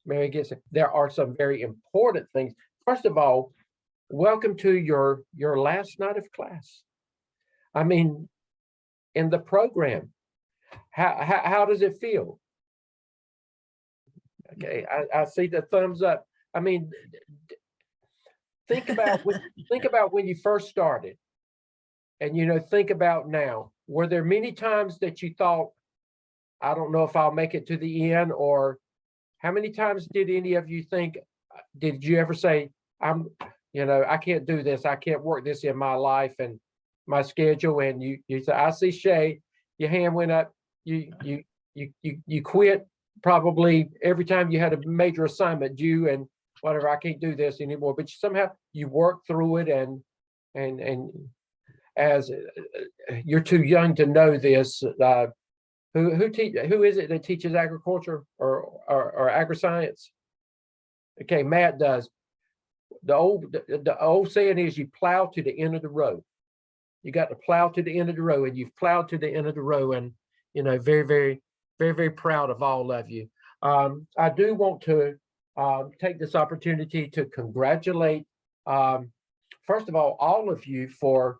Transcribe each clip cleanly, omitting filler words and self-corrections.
Mary gets it. There are some very important things. First of all, welcome to your last night of class. I mean, in the program, how does it feel? Okay, I see the thumbs up. I mean, think about when you first started, and think about now. Were there many times that you thought, I don't know if I'll make it to the end, or how many times did any of you think, did you ever say, I can't do this, I can't work this in my life and my schedule? And you say, I see Shay, your hand went up, you quit probably every time you had a major assignment due and whatever, I can't do this anymore. But somehow you work through it, and as you're too young to know this, who is it that teaches agriculture or agri-science? Okay, Matt does. The old saying is, you plow to the end of the row. You got to plow to the end of the row, and you've plowed to the end of the row, and very, very, very, very proud of all of you. I do want to take this opportunity to congratulate, first of all of you for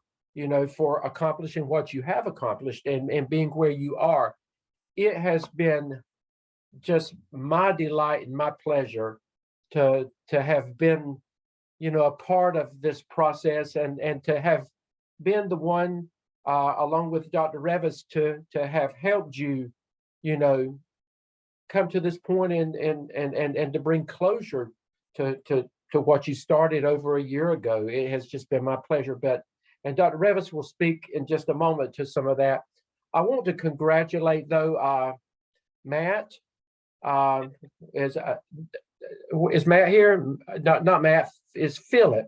accomplishing what you have accomplished and being where you are. It has been just my delight and my pleasure to have been, a part of this process, and to have been the one, along with Dr. Revis, to have helped you, come to this point and to bring closure to what you started over a year ago. It has just been my pleasure. And Dr. Revis will speak in just a moment to some of that. I want to congratulate, though, Matt. Is Matt here? Not Matt. Is Philip.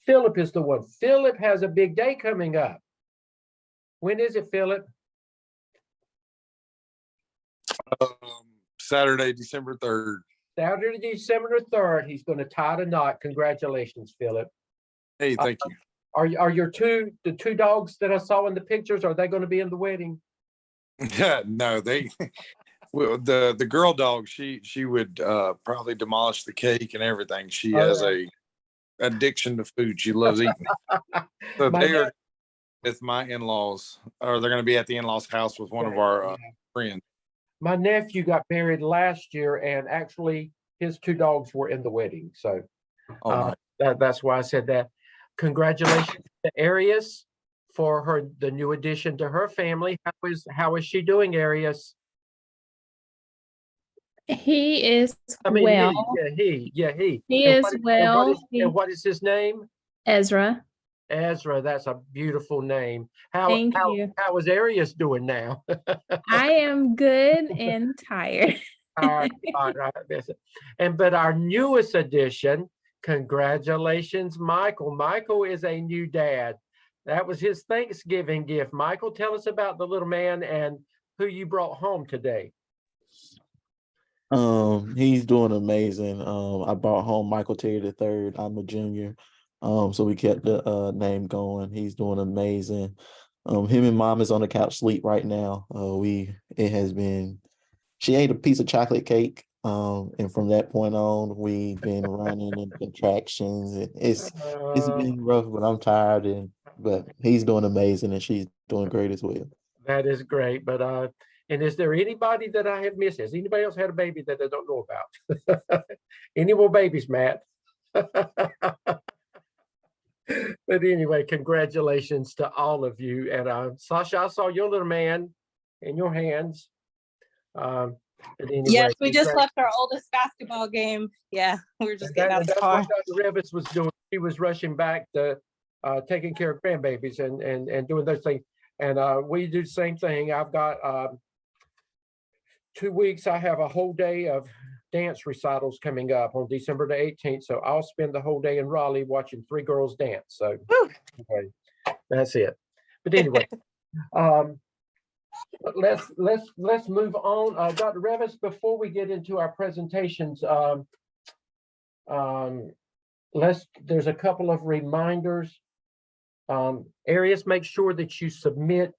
Philip is the one. Philip has a big day coming up. When is it, Philip? Saturday, December 3rd. Saturday, December 3rd. He's going to tie the knot. Congratulations, Philip. Hey, thank you. Are the two dogs that I saw in the pictures, are they going to be in the wedding? No, the girl dog, she would probably demolish the cake and everything. She has a addiction to food. She loves eating. So they are with my in-laws, or they're going to be at the in-laws house with one of our friends. My nephew got married last year, and actually his two dogs were in the wedding. So that's why I said that. Congratulations to Arius for the new addition to her family. How is she doing, Arius? He is well. He is well. And what is his name? Ezra. Ezra, that's a beautiful name. Thank you. How is Arius doing now? I am good and tired. All right. But our newest addition, congratulations, Michael. Michael is a new dad. That was his Thanksgiving gift. Michael, tell us about the little man and who you brought home today. He's doing amazing. I brought home Michael Terry III. I'm a junior. So we kept the name going. He's doing amazing. Him and mom is on the couch sleep right now. She ate a piece of chocolate cake. And from that point on, we've been running in contractions. It's been rough, but I'm tired, but he's doing amazing and she's doing great as well. That is great. But and is there anybody that I have missed? Has anybody else had a baby that I don't know about? Any more babies, Matt? But anyway, congratulations to all of you. And Sasha, I saw your little man in your hands. Anyway, yes, we just left our oldest basketball game. Yeah, we were just getting out the car. That's what Dr. Revis was doing. She was rushing back to taking care of grandbabies and doing those things. And we do the same thing. I've got 2 weeks. I have a whole day of dance recitals coming up on December the 18th. So I'll spend the whole day in Raleigh watching 3 girls dance. So anyway, that's it. But anyway, let's move on. Dr. Revis, before we get into our presentations, there's a couple of reminders. Arius, make sure that you submit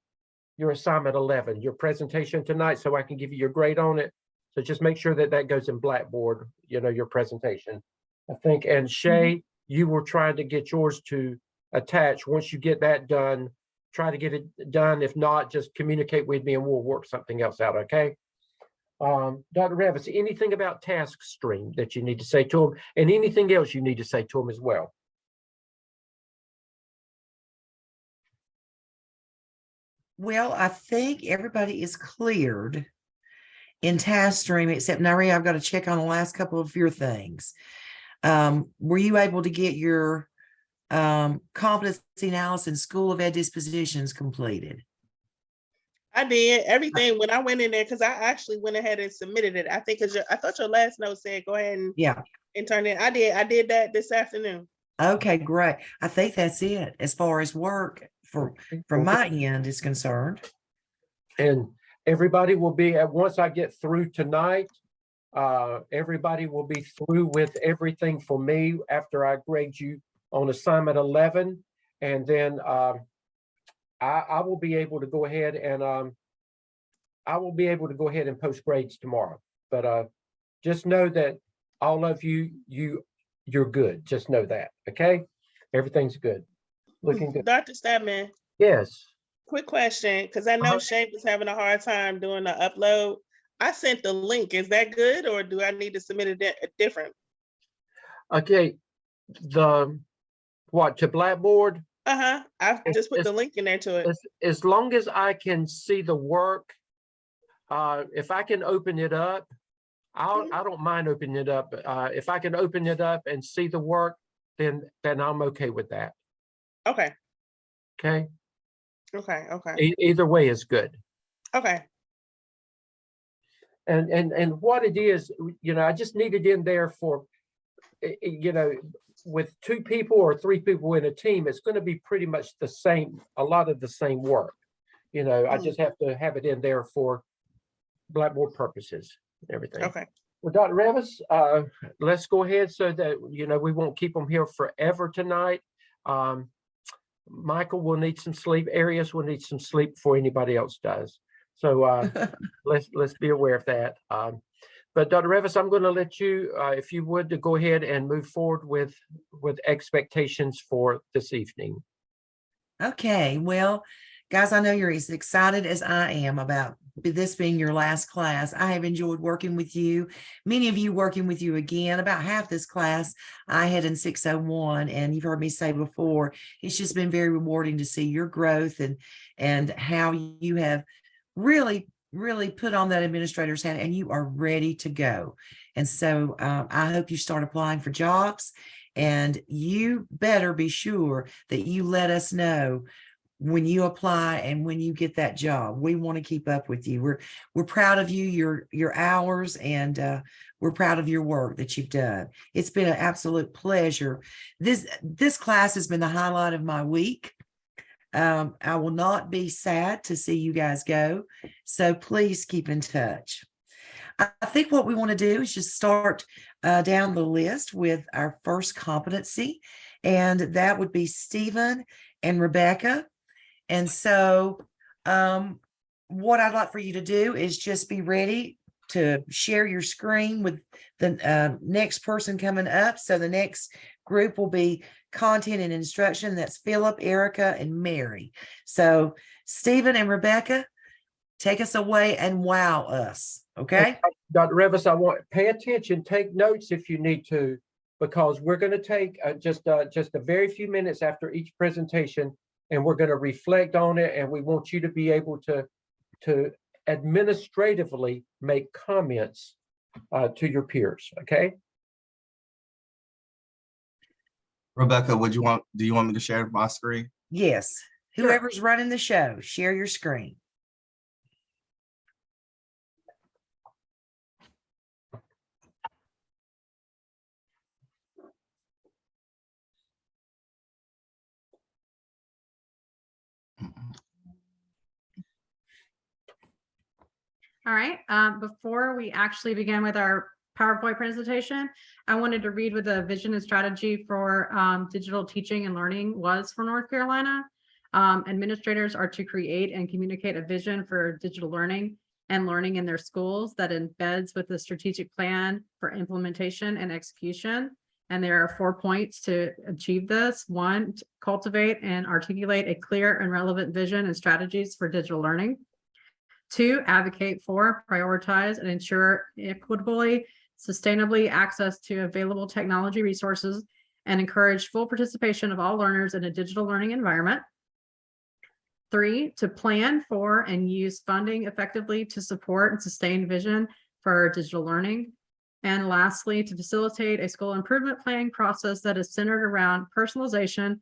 your assignment 11, your presentation tonight, so I can give you your grade on it. So just make sure that that goes in Blackboard, your presentation, I think. And Shay, you were trying to get yours to attach. Once you get that done, try to get it done. If not, just communicate with me and we'll work something else out, okay? Dr. Revis, anything about Task Stream that you need to say to them, and anything else you need to say to them as well? Well, I think everybody is cleared in Task Stream, except Naria, I've got to check on the last couple of your things. Were you able to get your competency analysis and School of Ed dispositions completed? I did everything when I went in there, because I actually went ahead and submitted it. I think because I thought your last note said go ahead and Yeah. turn it. I did that this afternoon. Okay, great. I think that's it as far as work from my end is concerned. And everybody will be, once I get through tonight, everybody will be through with everything for me after I grade you on assignment 11. And then I will be able to go ahead and post grades tomorrow. But just know that all of you're good. Just know that, okay? Everything's good. Looking good. Dr. Statman, Yes. quick question, because I know Shay was having a hard time doing the upload. I sent the link. Is that good, or do I need to submit it different? Okay. To Blackboard? I just put the link in there to it. As long as I can see the work, if I can open it up, I don't mind opening it up. If I can open it up and see the work, then I'm okay with that. Okay. Okay. Okay. Either way is good. Okay. And what it is, I just need it in there for, with 2 people or 3 people in a team, it's going to be pretty much the same, a lot of the same work. I just have to have it in there for Blackboard purposes and everything. Okay. Well, Dr. Revis, let's go ahead so that, we won't keep them here forever tonight. Michael will need some sleep. Arius will need some sleep before anybody else does. So let's be aware of that. But Dr. Revis, I'm going to let you, if you would, to go ahead and move forward with expectations for this evening. Okay, well, guys, I know you're as excited as I am about this being your last class. I have enjoyed working with you. Many of you working with you again. About half this class I had in 601, and you've heard me say before, it's just been very rewarding to see your growth and how you have really put on that administrator's hat and you are ready to go. And so I hope you start applying for jobs, and you better be sure that you let us know when you apply and when you get that job. We want to keep up with you. We're proud of you, your hours, and we're proud of your work that you've done. It's been an absolute pleasure. This class has been the highlight of my week. I will not be sad to see you guys go. So please keep in touch. I think what we want to do is just start down the list with our first competency, and that would be Stephen and Rebecca. And so what I'd like for you to do is just be ready to share your screen with the next person coming up. So the next group will be content and instruction. That's Philip, Erica, and Mary. So Stephen and Rebecca, take us away and wow us. Okay. Dr. Revis, I want pay attention, take notes if you need to, because we're going to take just a very few minutes after each presentation, and we're going to reflect on it. And we want you to be able to administratively make comments to your peers. Okay. Rebecca, do you want me to share my screen? Yes. Sure. Whoever's running the show, share your screen. All right, before we actually begin with our PowerPoint presentation, I wanted to read what the vision and strategy for digital teaching and learning was for North Carolina. Administrators are to create and communicate a vision for digital learning and learning in their schools that embeds with the strategic plan for implementation and execution. And there are 4 points to achieve this. 1, to cultivate and articulate a clear and relevant vision and strategies for digital learning. 2, advocate for, prioritize, and ensure equitably, sustainably access to available technology resources and encourage full participation of all learners in a digital learning environment. 3, to plan for and use funding effectively to support and sustain vision for digital learning. And lastly, to facilitate a school improvement planning process that is centered around personalization,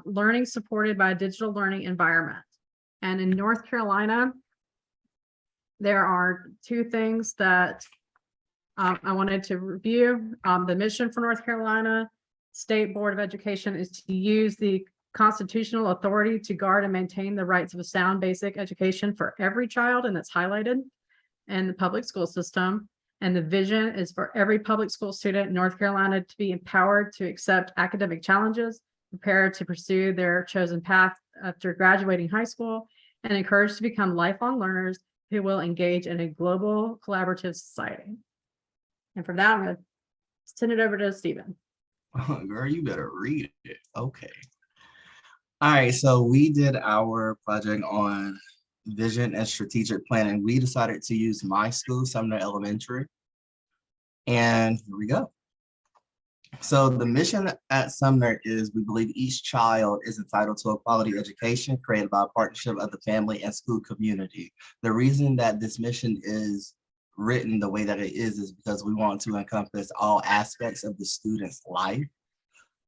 learning supported by a digital learning environment. And in North Carolina, there are 2 things that I wanted to review. The mission for North Carolina State Board of Education is to use the constitutional authority to guard and maintain the rights of a sound basic education for every child, and it's highlighted in the public school system. And the vision is for every public school student in North Carolina to be empowered to accept academic challenges, prepared to pursue their chosen path after graduating high school, and encouraged to become lifelong learners who will engage in a global collaborative society. And for that, I'm going to send it over to Stephen. Girl, you better read it. Okay. All right, so we did our project on vision and strategic planning. We decided to use my school, Sumner Elementary. And here we go. So the mission at Sumner is we believe each child is entitled to a quality education created by a partnership of the family and school community. The reason that this mission is written the way that it is because we want to encompass all aspects of the student's life.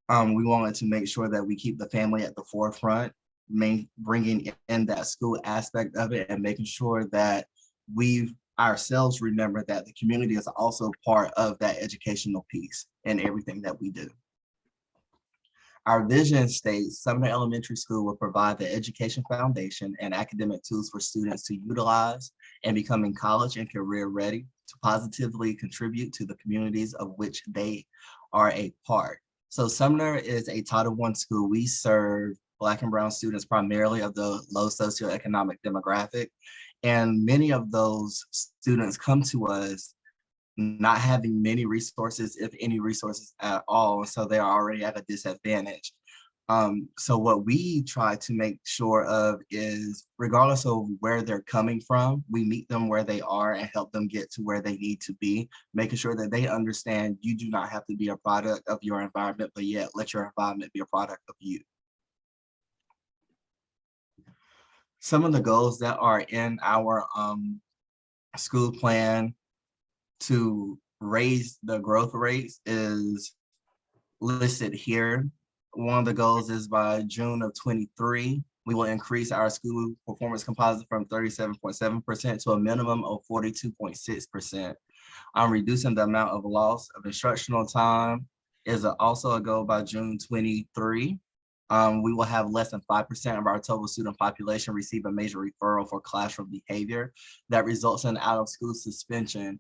We wanted to make sure that we keep the family at the forefront, bringing in that school aspect of it and making sure that we ourselves remember that the community is also part of that educational piece in everything that we do. Our vision states Sumner Elementary School will provide the education foundation and academic tools for students to utilize in becoming college and career ready to positively contribute to the communities of which they are a part. So Sumner is a Title I school. We serve Black and Brown students primarily of the low socioeconomic demographic. And many of those students come to us not having many resources, if any resources at all. So they're already at a disadvantage. So what we try to make sure of is regardless of where they're coming from, we meet them where they are and help them get to where they need to be, making sure that they understand you do not have to be a product of your environment, but yet let your environment be a product of you. Some of the goals that are in our school plan to raise the growth rates is listed here. One of the goals is by June of 23, we will increase our school performance composite from 37.7% to a minimum of 42.6%. Reducing the amount of loss of instructional time is also a goal by June 23. We will have less than 5% of our total student population receive a major referral for classroom behavior that results in out of school suspension.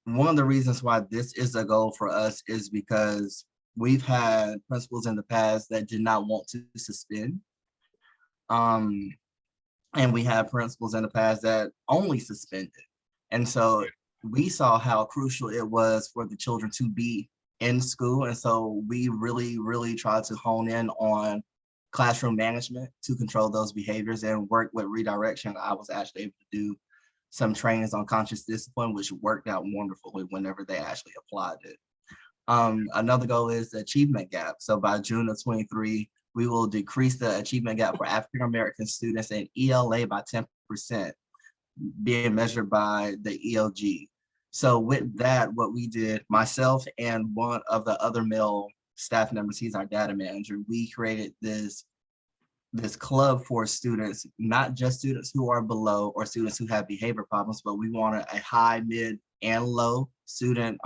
One of the reasons why this is a goal for us is because we've had principals in the past that did not want to suspend. And we had principals in the past that only suspended. And so we saw how crucial it was for the children to be in school. And so we really tried to hone in on classroom management to control those behaviors and work with redirection. I was actually able to do some trainings on conscious discipline, which worked out wonderfully whenever they actually applied it. Another goal is the achievement gap. So by June of 23, we will decrease the achievement gap for African-American students in ELA by 10%, being measured by the ELG. So with that, what we did, myself and one of the other male staff members, he's our data manager, we created this club for students, not just students who are below or students who have behavior problems, but we wanted a high, mid, and low student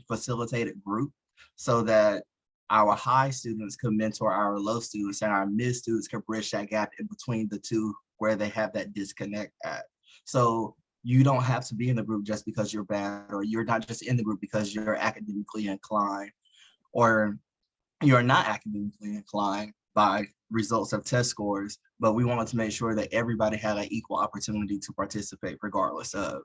facilitated group so that our high students could mentor our low students and our mid students could bridge that gap in between the two where they have that disconnect at. So you don't have to be in the group just because you're bad, or you're not just in the group because you're academically inclined, or you're not academically inclined by results of test scores. but we wanted to make sure that everybody had an equal opportunity to participate regardless of,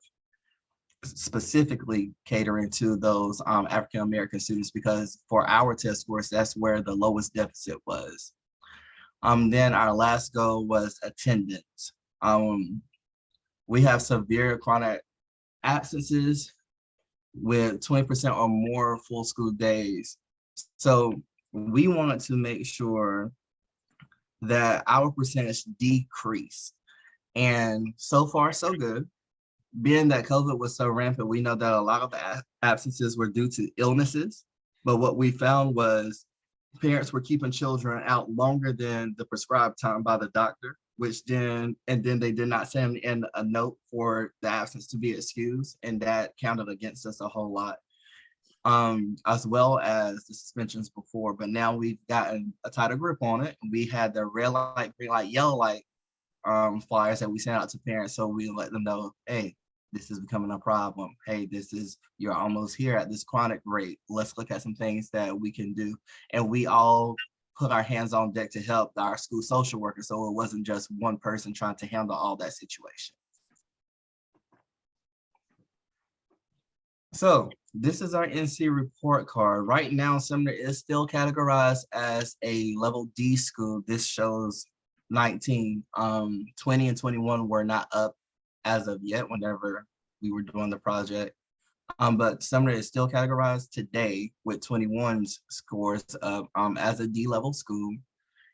specifically catering to those African American students, because for our test scores, that's where the lowest deficit was. Then our last goal was attendance. We have severe chronic absences with 20% or more full school days. So we wanted to make sure that our percentage decreased. And so far, so good. Being that COVID was so rampant, we know that a lot of the absences were due to illnesses. But what we found was parents were keeping children out longer than the prescribed time by the doctor, then they did not send in a note for the absence to be excused, and that counted against us a whole lot, as well as the suspensions before. But now we've gotten a tighter grip on it. We had the red light, green light, yellow light flyers that we sent out to parents, so we let them know, hey, this is becoming a problem. Hey, you're almost here at this chronic rate. Let's look at some things that we can do. And we all put our hands on deck to help our school social worker, so it wasn't just one person trying to handle all that situation. So this is our NC report card. Right now, Sumner is still categorized as a level D school. This shows 19, 20 and 21 were not up as of yet whenever we were doing the project. But Sumner is still categorized today with 21's scores as a D level school.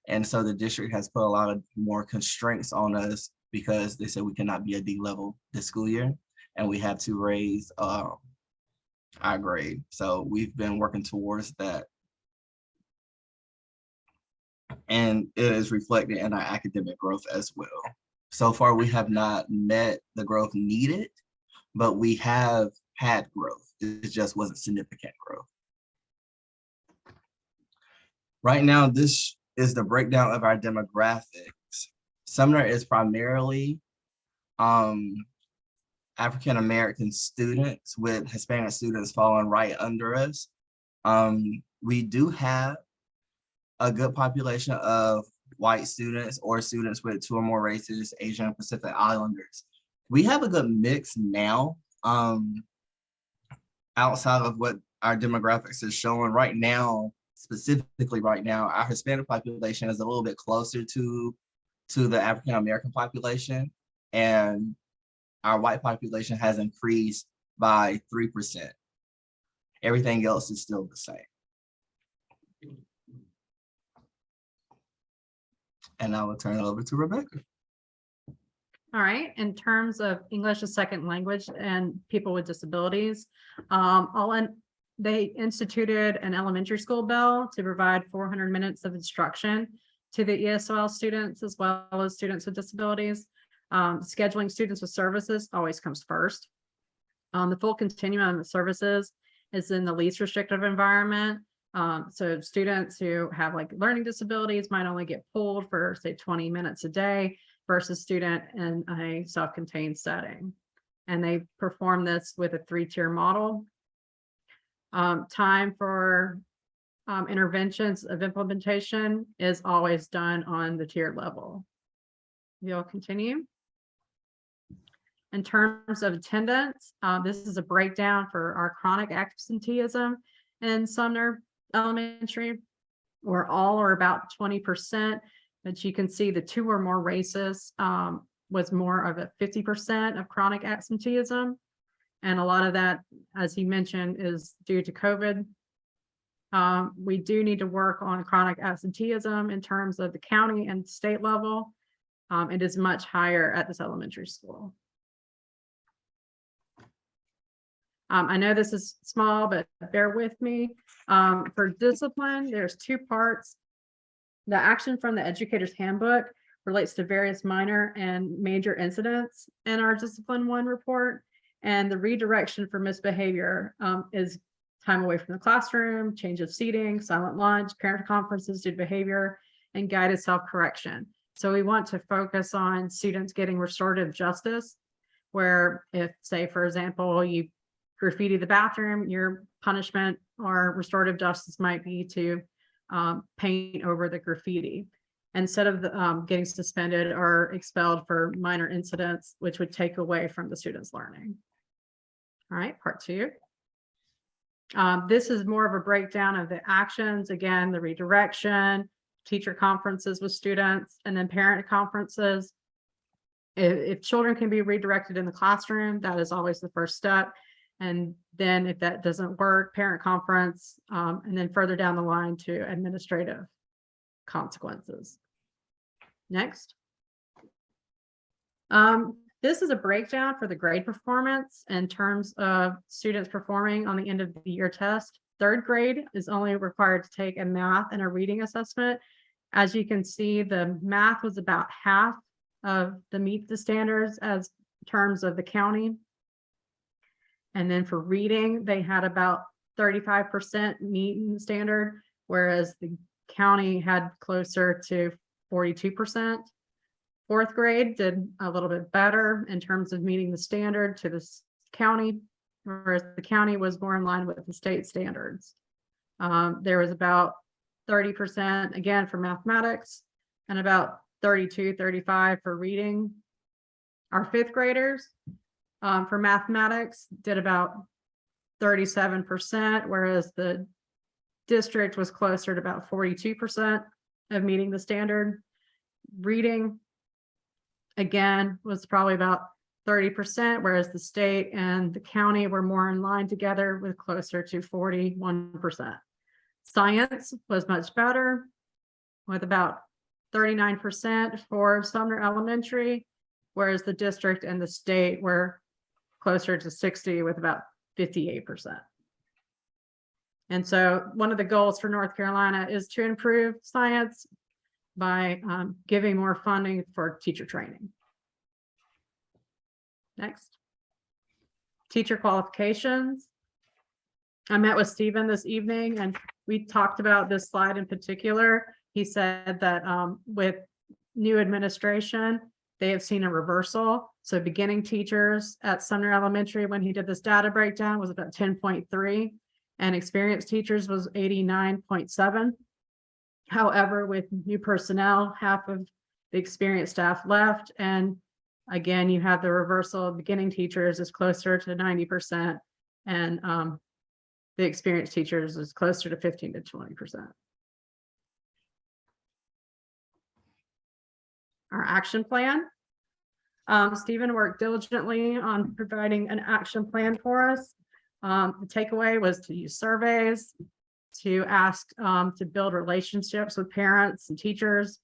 And so the district has put a lot of more constraints on us because they said we cannot be a D level this school year, and we have to raise our grade. So we've been working towards that. And it is reflected in our academic growth as well. So far, we have not met the growth needed, but we have had growth. It just wasn't significant growth. Right now, this is the breakdown of our demographics. Sumner is primarily African-American students, with Hispanic students falling right under us. We do have a good population of white students or students with 2 or more races, Asian and Pacific Islanders. We have a good mix now, outside of what our demographics is showing right now. Specifically right now, our Hispanic population is a little bit closer to the African-American population, and our white population has increased by 3%. Everything else is still the same. And I will turn it over to Rebecca. All right, in terms of English as second language and people with disabilities, they instituted an elementary school bell to provide 400 minutes of instruction to the ESOL students as well as students with disabilities. Scheduling students with services always comes first. The full continuum of services is in the least restrictive environment. So students who have like learning disabilities might only get pulled for say 20 minutes a day versus student in a self-contained setting. And they perform this with a 3-tier model. Time for interventions of implementation is always done on the tiered level. You'll continue. In terms of attendance, this is a breakdown for our chronic absenteeism in Sumner Elementary, where all are about 20%, but you can see the 2 or more races was more of a 50% of chronic absenteeism. And a lot of that, as he mentioned, is due to COVID. We do need to work on chronic absenteeism in terms of the county and state level. It is much higher at this elementary school. I know this is small, but bear with me. For discipline, there's 2 parts. The action from the educator's handbook relates to various minor and major incidents in our discipline 1 report. And the redirection for misbehavior is time away from the classroom, change of seating, silent lunch, parent conferences due to behavior, and guided self-correction. So we want to focus on students getting restorative justice, where if, say, for example, you graffiti the bathroom, your punishment or restorative justice might be to paint over the graffiti. instead of getting suspended or expelled for minor incidents, which would take away from the students' learning. All right, part 2. This is more of a breakdown of the actions. Again, the redirection, teacher conferences with students, and then parent conferences. If children can be redirected in the classroom, that is always the first step. And then if that doesn't work, parent conference, and then further down the line to administrative consequences. Next. This is a breakdown for the grade performance in terms of students performing on the end of the year test. 3rd grade is only required to take a math and a reading assessment. As you can see, the math was about half of the meet the standards as terms of the county. And then for reading, they had about 35% meeting the standard, whereas the county had closer to 42%. 4th grade did a little bit better in terms of meeting the standard to the county, whereas the county was more in line with the state standards. There was about 30% again for mathematics and about 35 for reading. Our 5th graders for mathematics did about 37%, whereas the district was closer to about 42% of meeting the standard. Reading, again, was probably about 30%, whereas the state and the county were more in line together with closer to 41%. Science was much better with about 39% for Sumner Elementary, whereas the district and the state were closer to 60 with about 58%. And so one of the goals for North Carolina is to improve science by giving more funding for teacher training. Next. Teacher qualifications. I met with Stephen this evening and we talked about this slide in particular. He said that with new administration, they have seen a reversal. So beginning teachers at Sumner Elementary, when he did this data breakdown, was about 10.3, and experienced teachers was 89.7. However, with new personnel, half of the experienced staff left. And again, you have the reversal of beginning teachers is closer to 90%. And the experienced teachers is closer to 15 to 20%. Our action plan. Stephen worked diligently on providing an action plan for us. The takeaway was to use surveys, to ask to build relationships with parents and teachers,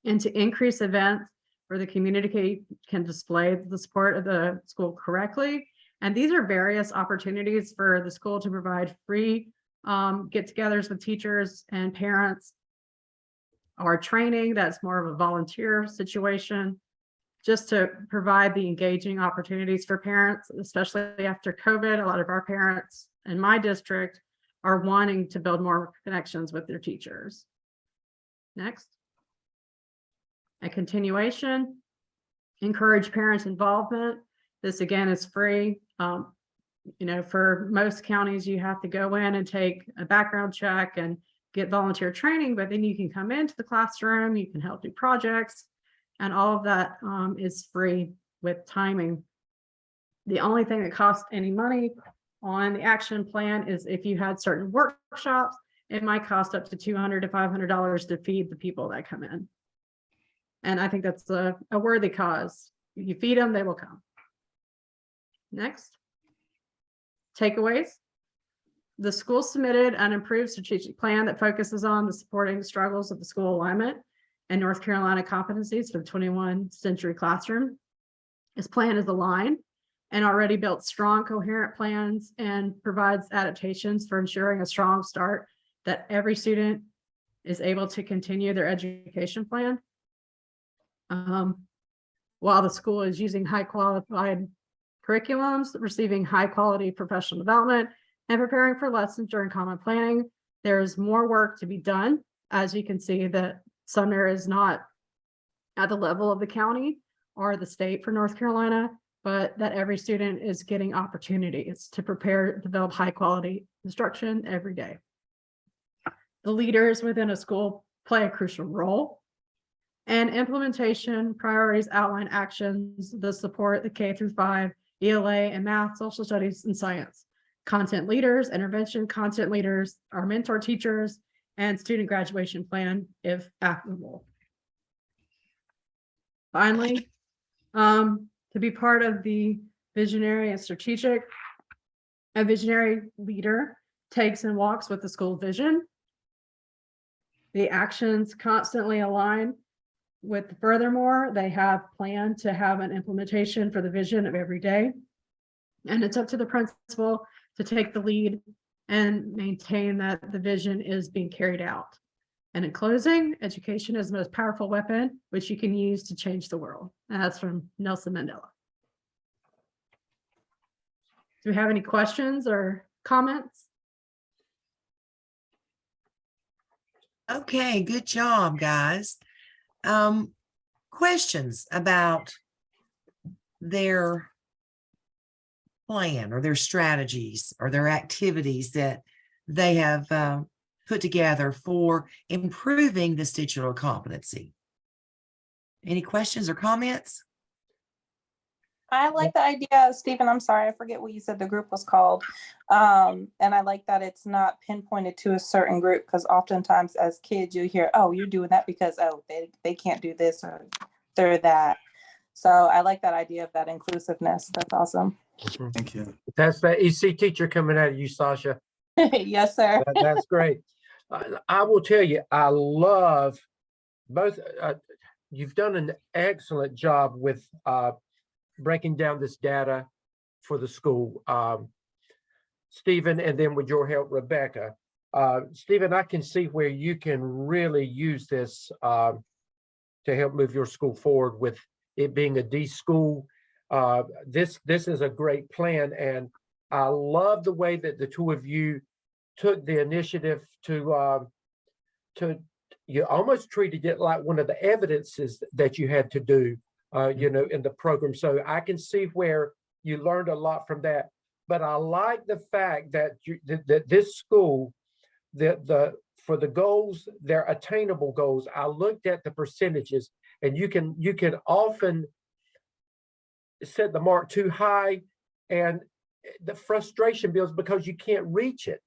and to increase events where the community can display the support of the school correctly. And these are various opportunities for the school to provide free get-togethers with teachers and parents, or training that's more of a volunteer situation, just to provide the engaging opportunities for parents, especially after COVID. A lot of our parents in my district are wanting to build more connections with their teachers. Next. A continuation, encourage parents' involvement. This again is free. You know, for most counties, you have to go in and take a background check and get volunteer training, but then you can come into the classroom, you can help do projects, and all of that is free with timing. The only thing that costs any money on the action plan is if you had certain workshops, it might cost up to $200 to $500 to feed the people that come in. And I think that's a worthy cause. If you feed them, they will come. Next. Takeaways. The school submitted an improved strategic plan that focuses on the supporting struggles of the school alignment and North Carolina competencies for the 21st century classroom. This plan is aligned and already built strong, coherent plans and provides adaptations for ensuring a strong start that every student is able to continue their education plan. While the school is using high qualified curriculums, receiving high quality professional development, and preparing for lessons during common planning, there's more work to be done. As you can see, that Sumner is not at the level of the county or the state for North Carolina, but that every student is getting opportunities to prepare, develop high quality instruction every day. The leaders within a school play a crucial role. And implementation priorities outline actions that support the K through 5, ELA and math, social studies, and science. Content leaders, intervention content leaders, our mentor teachers, and student graduation plan if applicable. Finally, to be part of the visionary and strategic, a visionary leader takes and walks with the school vision. The actions constantly align with, furthermore, they have planned to have an implementation for the vision of every day. And it's up to the principal to take the lead and maintain that the vision is being carried out. And in closing, education is the most powerful weapon which you can use to change the world. And that's from Nelson Mandela. Do we have any questions or comments? Okay, good job, guys. Questions about their plan or their strategies or their activities that they have put together for improving this digital competency? Any questions or comments? I like the idea, Stephen, I'm sorry, I forget what you said the group was called. And I like that it's not pinpointed to a certain group, because oftentimes as kids you hear, oh, you're doing that because, oh, they can't do this or they're that. So I like that idea of that inclusiveness. That's awesome. Thank you. That's that EC teacher coming out of you, Sasha. Yes, sir. That's great. I will tell you, I love both. You've done an excellent job with breaking down this data for the school, Stephen, and then with your help, Rebecca. Stephen, I can see where you can really use this to help move your school forward with it being a D school. This is a great plan, and I love the way that the two of you took the initiative to you almost treated it like one of the evidences that you had to do, you know, in the program. So I can see where you learned a lot from that. But I like the fact that that this school, for the goals, they're attainable goals. I looked at the percentages, and you can often set the mark too high, and the frustration builds because you can't reach it.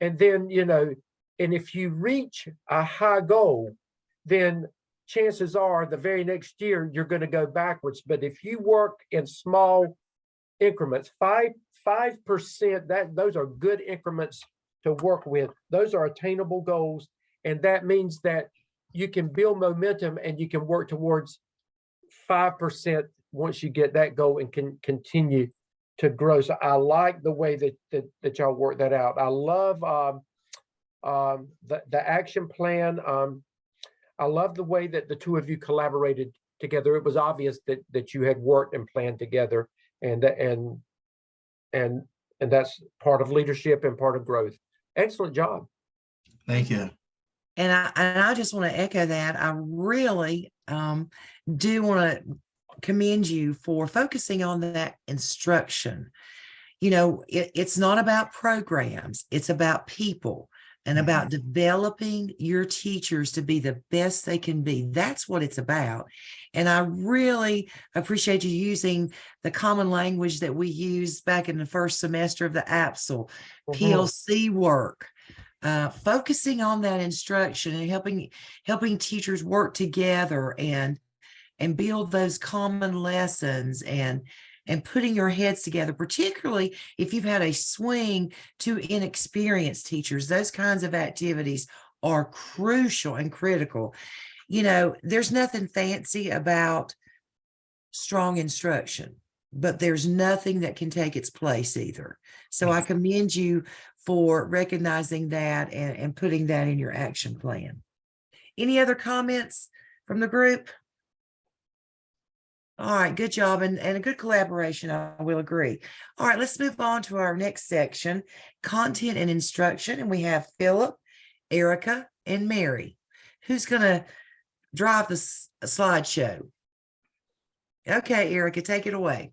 And then, you know, and if you reach a high goal, then chances are the very next year you're going to go backwards. But if you work in small increments, 5%, those are good increments to work with. Those are attainable goals, and that means that you can build momentum and you can work towards 5% once you get that goal and can continue to grow. So I like the way that y'all work that out. I love the action plan. I love the way that the two of you collaborated together. It was obvious that you had worked and planned together, and that's part of leadership and part of growth. Excellent job. Thank you. And I just want to echo that. I really do want to commend you for focusing on that instruction. You know, it's not about programs, it's about people and about developing your teachers to be the best they can be. That's what it's about. And I really appreciate you using the common language that we used back in the first semester of the APSL, PLC work. Focusing on that instruction and helping teachers work together and build those common lessons and putting your heads together, particularly if you've had a swing to inexperienced teachers. Those kinds of activities are crucial and critical. You know, there's nothing fancy about strong instruction, but there's nothing that can take its place either. So I commend you for recognizing that and putting that in your action plan. Any other comments from the group? All right, good job and a good collaboration, I will agree. All right, let's move on to our next section, content and instruction. And we have Philip, Erica, and Mary. Who's going to drive the slideshow? Okay, Erica, take it away.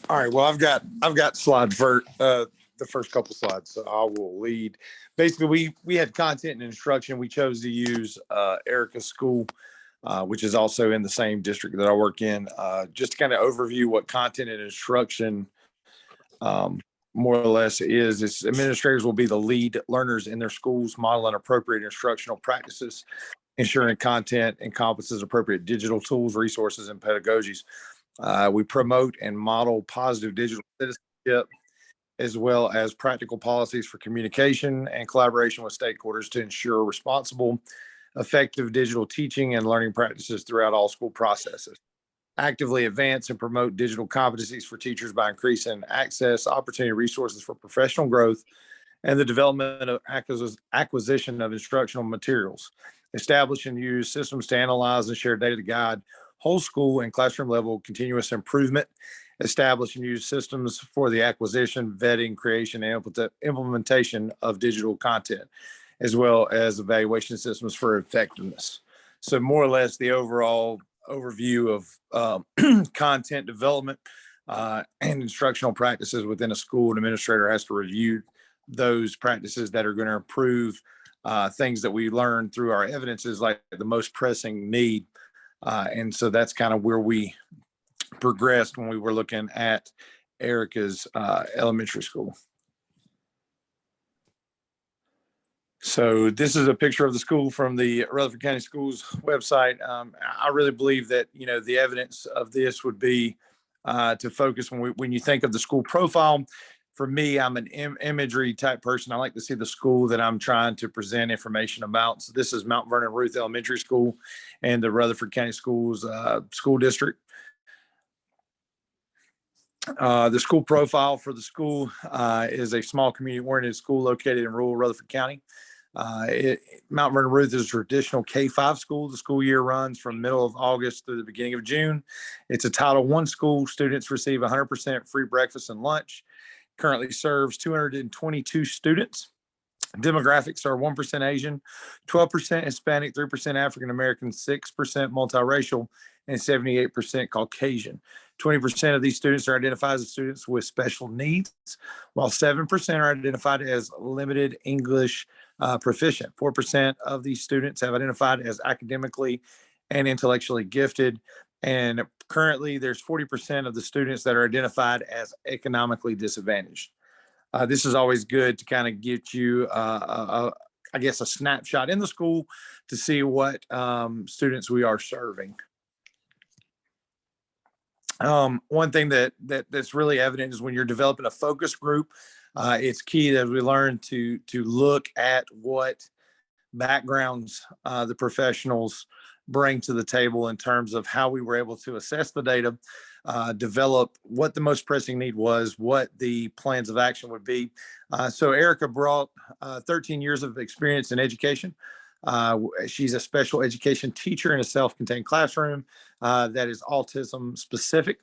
All right. Well, I've got slide vert. the first couple slides, so I will lead. Basically, we had content and instruction. We chose to use Erica's school, which is also in the same district that I work in. Just to kind of overview what content and instruction more or less is. It's administrators will be the lead learners in their schools, modeling appropriate instructional practices, ensuring content encompasses appropriate digital tools, resources, and pedagogies. We promote and model positive digital citizenship, as well as practical policies for communication and collaboration with stakeholders to ensure responsible, effective digital teaching and learning practices throughout all school processes. Actively advance and promote digital competencies for teachers by increasing access, opportunity, resources for professional growth, and the development of acquisition of instructional materials. Establish and use systems to analyze and share data to guide whole school and classroom level continuous improvement. Establish and use systems for the acquisition, vetting, creation, and implementation of digital content, as well as evaluation systems for effectiveness. So more or less the overall overview of content development and instructional practices within a school. An administrator has to review those practices that are going to improve things that we learn through our evidences, like the most pressing need. And so that's kind of where we progressed when we were looking at Erica's elementary school. So this is a picture of the school from the Rutherford County Schools website. I really believe that, you know, the evidence of this would be to focus when you think of the school profile. For me, I'm an imagery type person. I like to see the school that I'm trying to present information about. So this is Mount Vernon Ruth Elementary School and the Rutherford County Schools school district. The school profile for the school is a small community-oriented school located in rural Rutherford County. Mount Vernon Ruth is a traditional K-5 school. The school year runs from middle of August through the beginning of June. It's a Title I school. Students receive 100% free breakfast and lunch. Currently serves 222 students. Demographics are 1% Asian, 12% Hispanic, 3% African American, 6% multiracial, and 78% Caucasian. 20% of these students are identified as students with special needs, while 7% are identified as limited English proficient. 4% of these students have identified as academically and intellectually gifted. And currently there's 40% of the students that are identified as economically disadvantaged. This is always good to kind of get you, I guess, a snapshot in the school to see what students we are serving. One thing that's really evident is when you're developing a focus group, it's key that we learn to look at what backgrounds the professionals bring to the table in terms of how we were able to assess the data, develop what the most pressing need was, what the plans of action would be. So Erica brought 13 years of experience in education. She's a special education teacher in a self-contained classroom that is autism specific.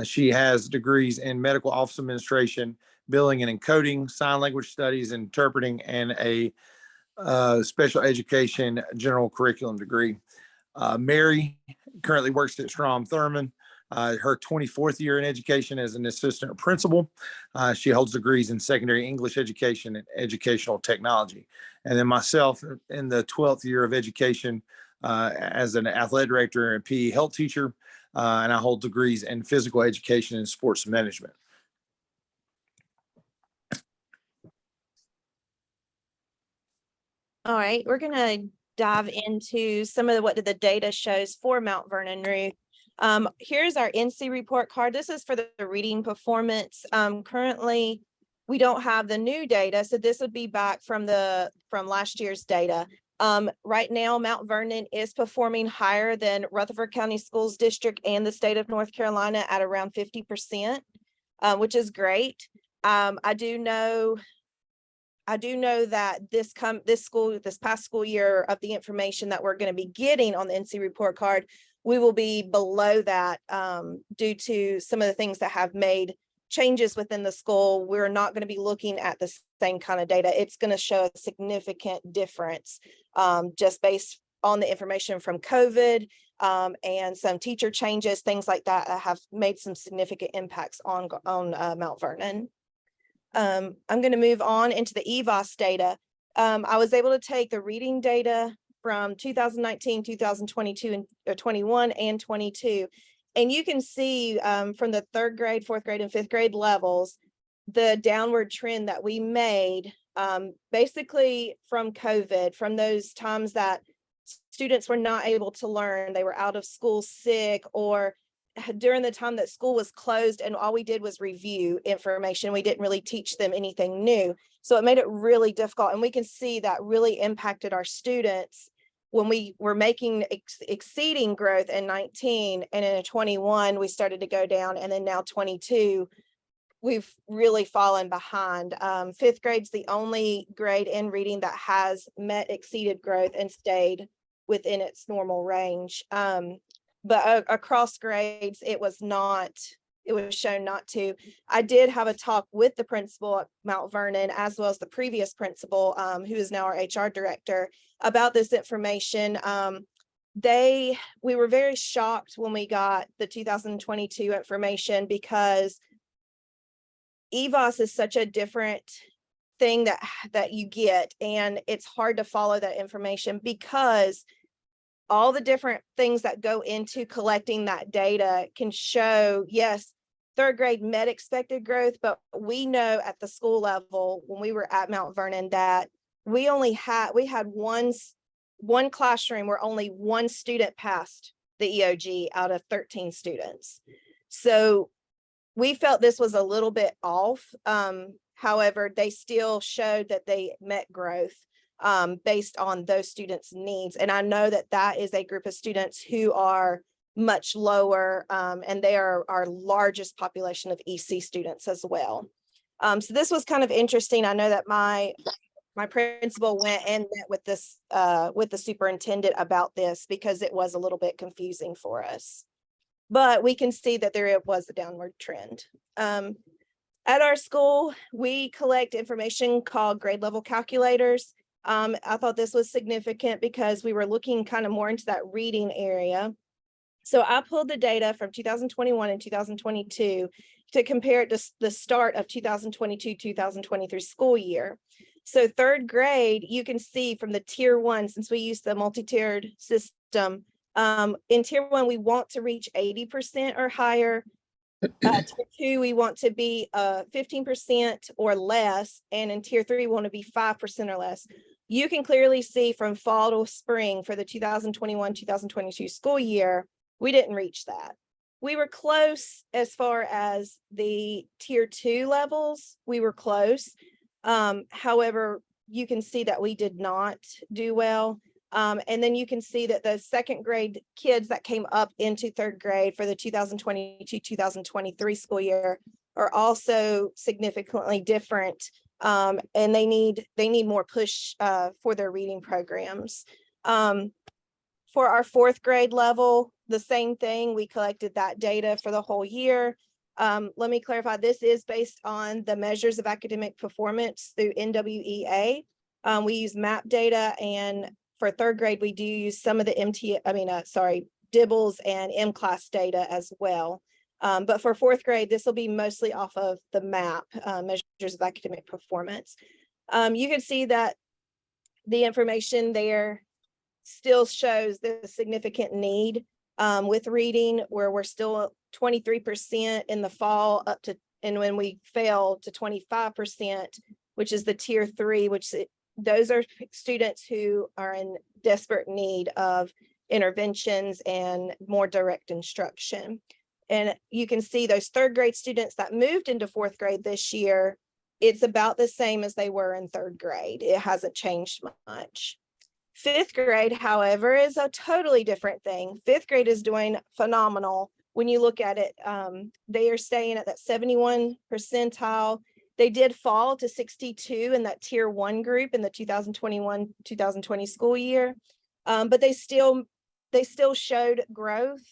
She has degrees in medical office administration, billing and encoding, sign language studies, interpreting, and a special education general curriculum degree. Mary currently works at Strom Thurmond. Her 24th year in education as an assistant principal. She holds degrees in secondary English education and educational technology. And then myself in the 12th year of education as an athletic director and PE health teacher. And I hold degrees in physical education and sports management. All right, we're gonna dive into some of what the data shows for Mount Vernon Ruth. Here's our NC report card. This is for the reading performance. Currently, we don't have the new data, so this would be back from last year's data. Right now, Mount Vernon is performing higher than Rutherford County Schools District and the state of North Carolina at around 50%, which is great. I do know that this past school year of the information that we're going to be getting on the NC report card, we will be below that due to some of the things that have made changes within the school. We're not going to be looking at the same kind of data. It's going to show a significant difference just based on the information from COVID and some teacher changes, things like that have made some significant impacts on Mount Vernon. I'm going to move on into the EVOS data. I was able to take the reading data from 2019, 2022, and 21 and 22. And you can see from the 3rd grade, 4th grade, and 5th grade levels, the downward trend that we made basically from COVID, from those times that students were not able to learn, they were out of school sick, or during the time that school was closed and all we did was review information. We didn't really teach them anything new. So it made it really difficult. And we can see that really impacted our students when we were making exceeding growth in 19, and in a 21, we started to go down. And then now 22, we've really fallen behind. 5th grade's the only grade in reading that has met exceeded growth and stayed within its normal range. But across grades, it was shown not to. I did have a talk with the principal at Mount Vernon, as well as the previous principal, who is now our HR director, about this information. We were very shocked when we got the 2022 information, because EVOS is such a different thing that you get, and it's hard to follow that information because all the different things that go into collecting that data can show, yes, 3rd grade met expected growth, but we know at the school level when we were at Mount Vernon that we had one classroom where only one student passed the EOG out of 13 students. So we felt this was a little bit off. However, they still showed that they met growth based on those students' needs. And I know that that is a group of students who are much lower, and they are our largest population of EC students as well. So this was kind of interesting. I know that my principal went and met with the superintendent about this, because it was a little bit confusing for us. But we can see that there was a downward trend. At our school, we collect information called grade level calculators. I thought this was significant because we were looking kind of more into that reading area. So I pulled the data from 2021 and 2022 to compare it to the start of 2022-2023 school year. So 3rd grade, you can see from the tier 1, since we use the multi-tiered system, in tier 1, we want to reach 80% or higher. Tier 2, we want to be 15% or less. And in tier 3, we want to be 5% or less. You can clearly see from fall to spring for the 2021-2022 school year, we didn't reach that. We were close as far as the tier 2 levels. We were close. However, you can see that we did not do well. And then you can see that the 2nd grade kids that came up into 3rd grade for the 2022-2023 school year are also significantly different. And they need more push for their reading programs. For our 4th grade level, the same thing. We collected that data for the whole year. Let me clarify, this is based on the measures of academic performance through NWEA. We use MAP data, and for 3rd grade, we do use some of the DIBELS and M-Class data as well. But for 4th grade, this will be mostly off of the MAP, measures of academic performance. You can see that the information there still shows the significant need with reading, where we're still 23% in the fall and when we fell to 25%, which is the tier 3, those are students who are in desperate need of interventions and more direct instruction. And you can see those 3rd grade students that moved into 4th grade this year, it's about the same as they were in 3rd grade. It hasn't changed much. 5th grade, however, is a totally different thing. 5th grade is doing phenomenal. When you look at it, they are staying at that 71 percentile. They did fall to 62 in that tier 1 group in the 2021-2020 school year. But they still showed growth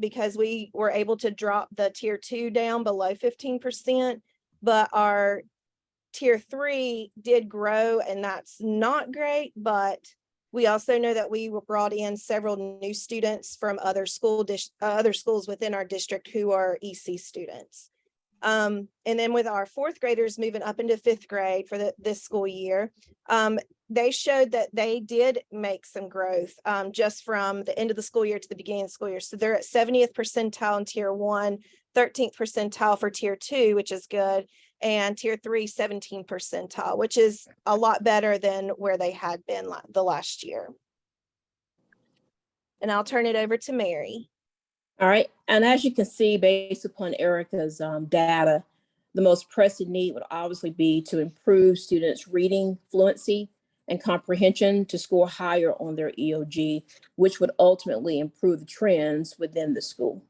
because we were able to drop the tier 2 down below 15%, but our tier 3 did grow, and that's not great. But we also know that we brought in several new students from other schools within our district who are EC students. And then with our fourth graders moving up into fifth grade for this school year, they showed that they did make some growth just from the end of the school year to the beginning of the school year. So they're at 70th percentile in tier 1, 13th percentile for tier 2, which is good, and tier 3, 17th percentile, which is a lot better than where they had been the last year. And I'll turn it over to Mary. All right, and as you can see, based upon Erica's data, the most pressing need would obviously be to improve students' reading fluency and comprehension to score higher on their EOG, which would ultimately improve the trends within the school.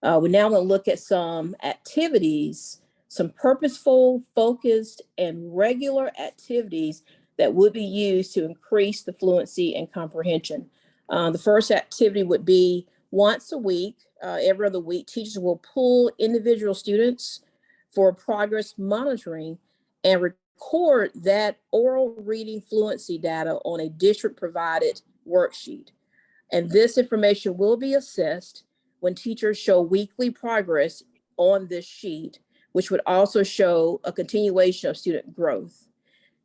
We now want to look at some activities, some purposeful, focused, and regular activities that would be used to increase the fluency and comprehension. The first activity would be once a week, every other week, teachers will pull individual students for progress monitoring and record that oral reading fluency data on a district provided worksheet. And this information will be assessed when teachers show weekly progress on this sheet, which would also show a continuation of student growth.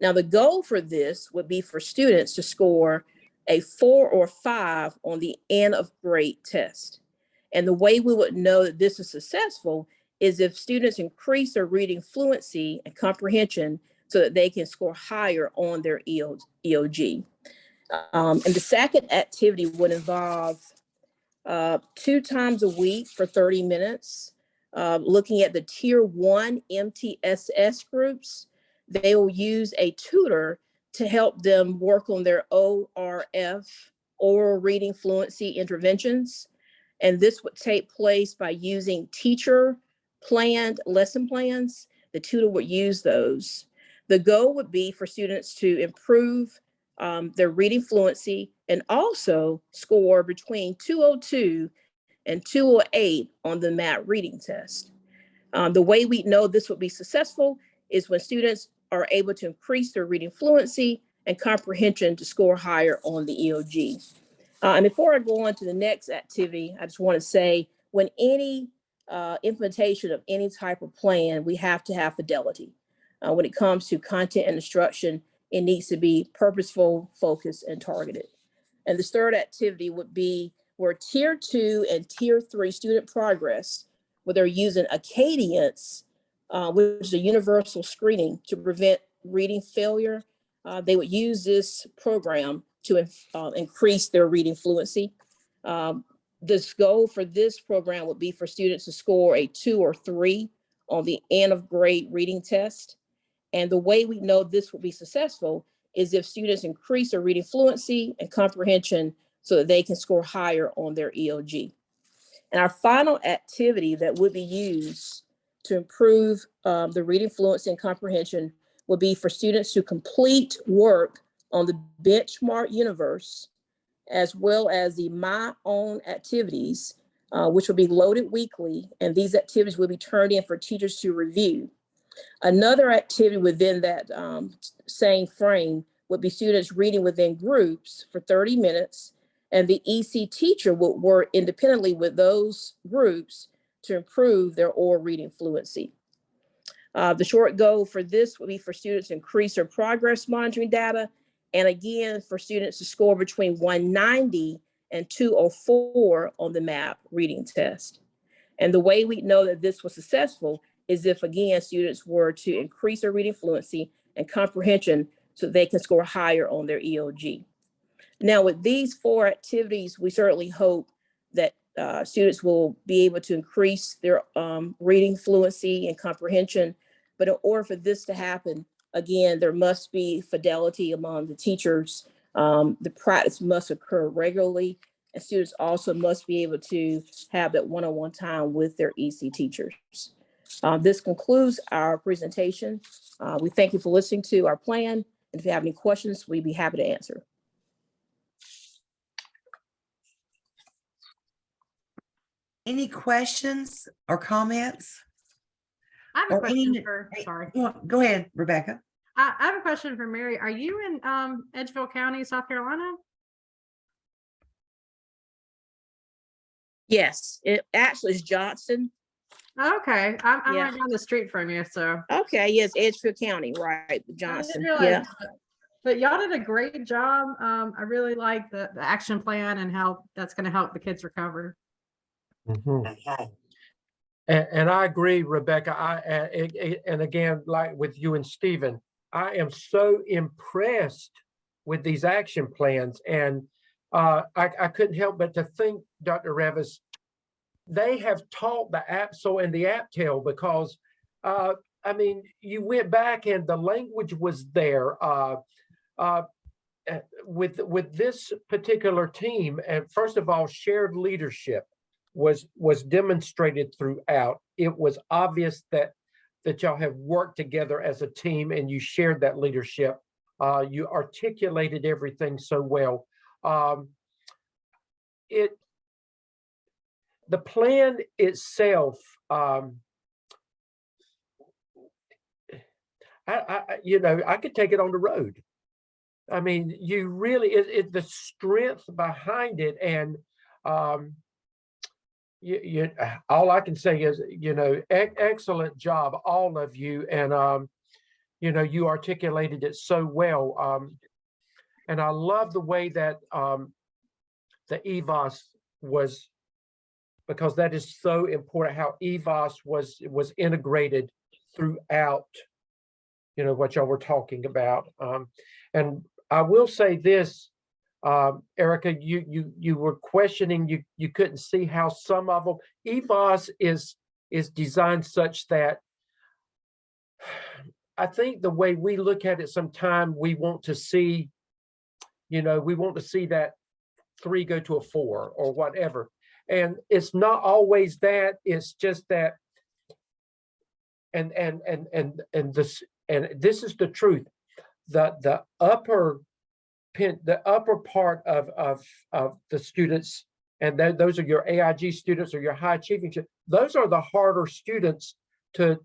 Now, the goal for this would be for students to score a 4 or 5 on the end of grade test. And the way we would know that this is successful is if students increase their reading fluency and comprehension so that they can score higher on their EOG. And the second activity would involve 2 times a week for 30 minutes, looking at the tier 1 MTSS groups. They will use a tutor to help them work on their ORF, oral reading fluency interventions. And this would take place by using teacher planned lesson plans. The tutor would use those. The goal would be for students to improve their reading fluency and also score between 202 and 208 on the MAP reading test. The way we know this would be successful is when students are able to increase their reading fluency and comprehension to score higher on the EOG. And before I go on to the next activity, I just want to say when any implementation of any type of plan, we have to have fidelity. When it comes to content and instruction, it needs to be purposeful, focused, and targeted. And this third activity would be where tier 2 and tier 3 student progress, where they're using Acadience, which is a universal screening to prevent reading failure. They would use this program to increase their reading fluency. This goal for this program would be for students to score a 2 or 3 on the end of grade reading test. And the way we know this will be successful is if students increase their reading fluency and comprehension so that they can score higher on their EOG. And our final activity that would be used to improve the reading fluency and comprehension would be for students to complete work on the benchmark universe, as well as the My Own activities, which will be loaded weekly. And these activities will be turned in for teachers to review. Another activity within that same frame would be students reading within groups for 30 minutes. And the EC teacher would work independently with those groups to improve their oral reading fluency. The short goal for this would be for students to increase their progress monitoring data. And again, for students to score between 190 and 204 on the MAP reading test. And the way we know that this was successful is if, again, students were to increase their reading fluency and comprehension so they can score higher on their EOG. Now, with these 4 activities, we certainly hope that students will be able to increase their reading fluency and comprehension. But in order for this to happen, again, there must be fidelity among the teachers. The practice must occur regularly, and students also must be able to have that one-on-one time with their EC teachers. This concludes our presentation. We thank you for listening to our plan. And if you have any questions, we'd be happy to answer. Any questions or comments? I have a Or question any- for, sorry. Go ahead, Rebecca. I have a question for Mary. Are you in Edgefield County, South Carolina? Yes, it actually is Johnston, Okay, I'm Yeah. right down the street from you, so. Okay, yes, Edgefield County, right, I didn't Johnson, realize yeah. that. But y'all did a great job. I really like the action plan and how that's gonna help the kids recover. Mhm. And I agree, Rebecca. And again, like with you and Stephen, I am so impressed with these action plans. And I couldn't help but to think, Dr. Revis, they have taught the APSO and the APTEL because, I mean, you went back and the language was there. With this particular team, and first of all, shared leadership was demonstrated throughout. It was obvious that y'all have worked together as a team and you shared that leadership. You articulated everything so well. The plan itself, I could take it on the road. I mean, you really, the strength behind it, and all I can say is, excellent job, all of you, and you articulated it so well, and I love the way that the EVOS was, because that is so important. How EVOS was integrated throughout, what y'all were talking about, and I will say this, Erica, you were questioning, you couldn't see how some of them, EVOS is designed such that I think the way we look at it, sometime we want to see, that 3 go to a 4 or whatever. And it's not always that, it's just that, and this is the truth. The upper part of the students, and those are your AIG students or your high achieving students, those are the harder students to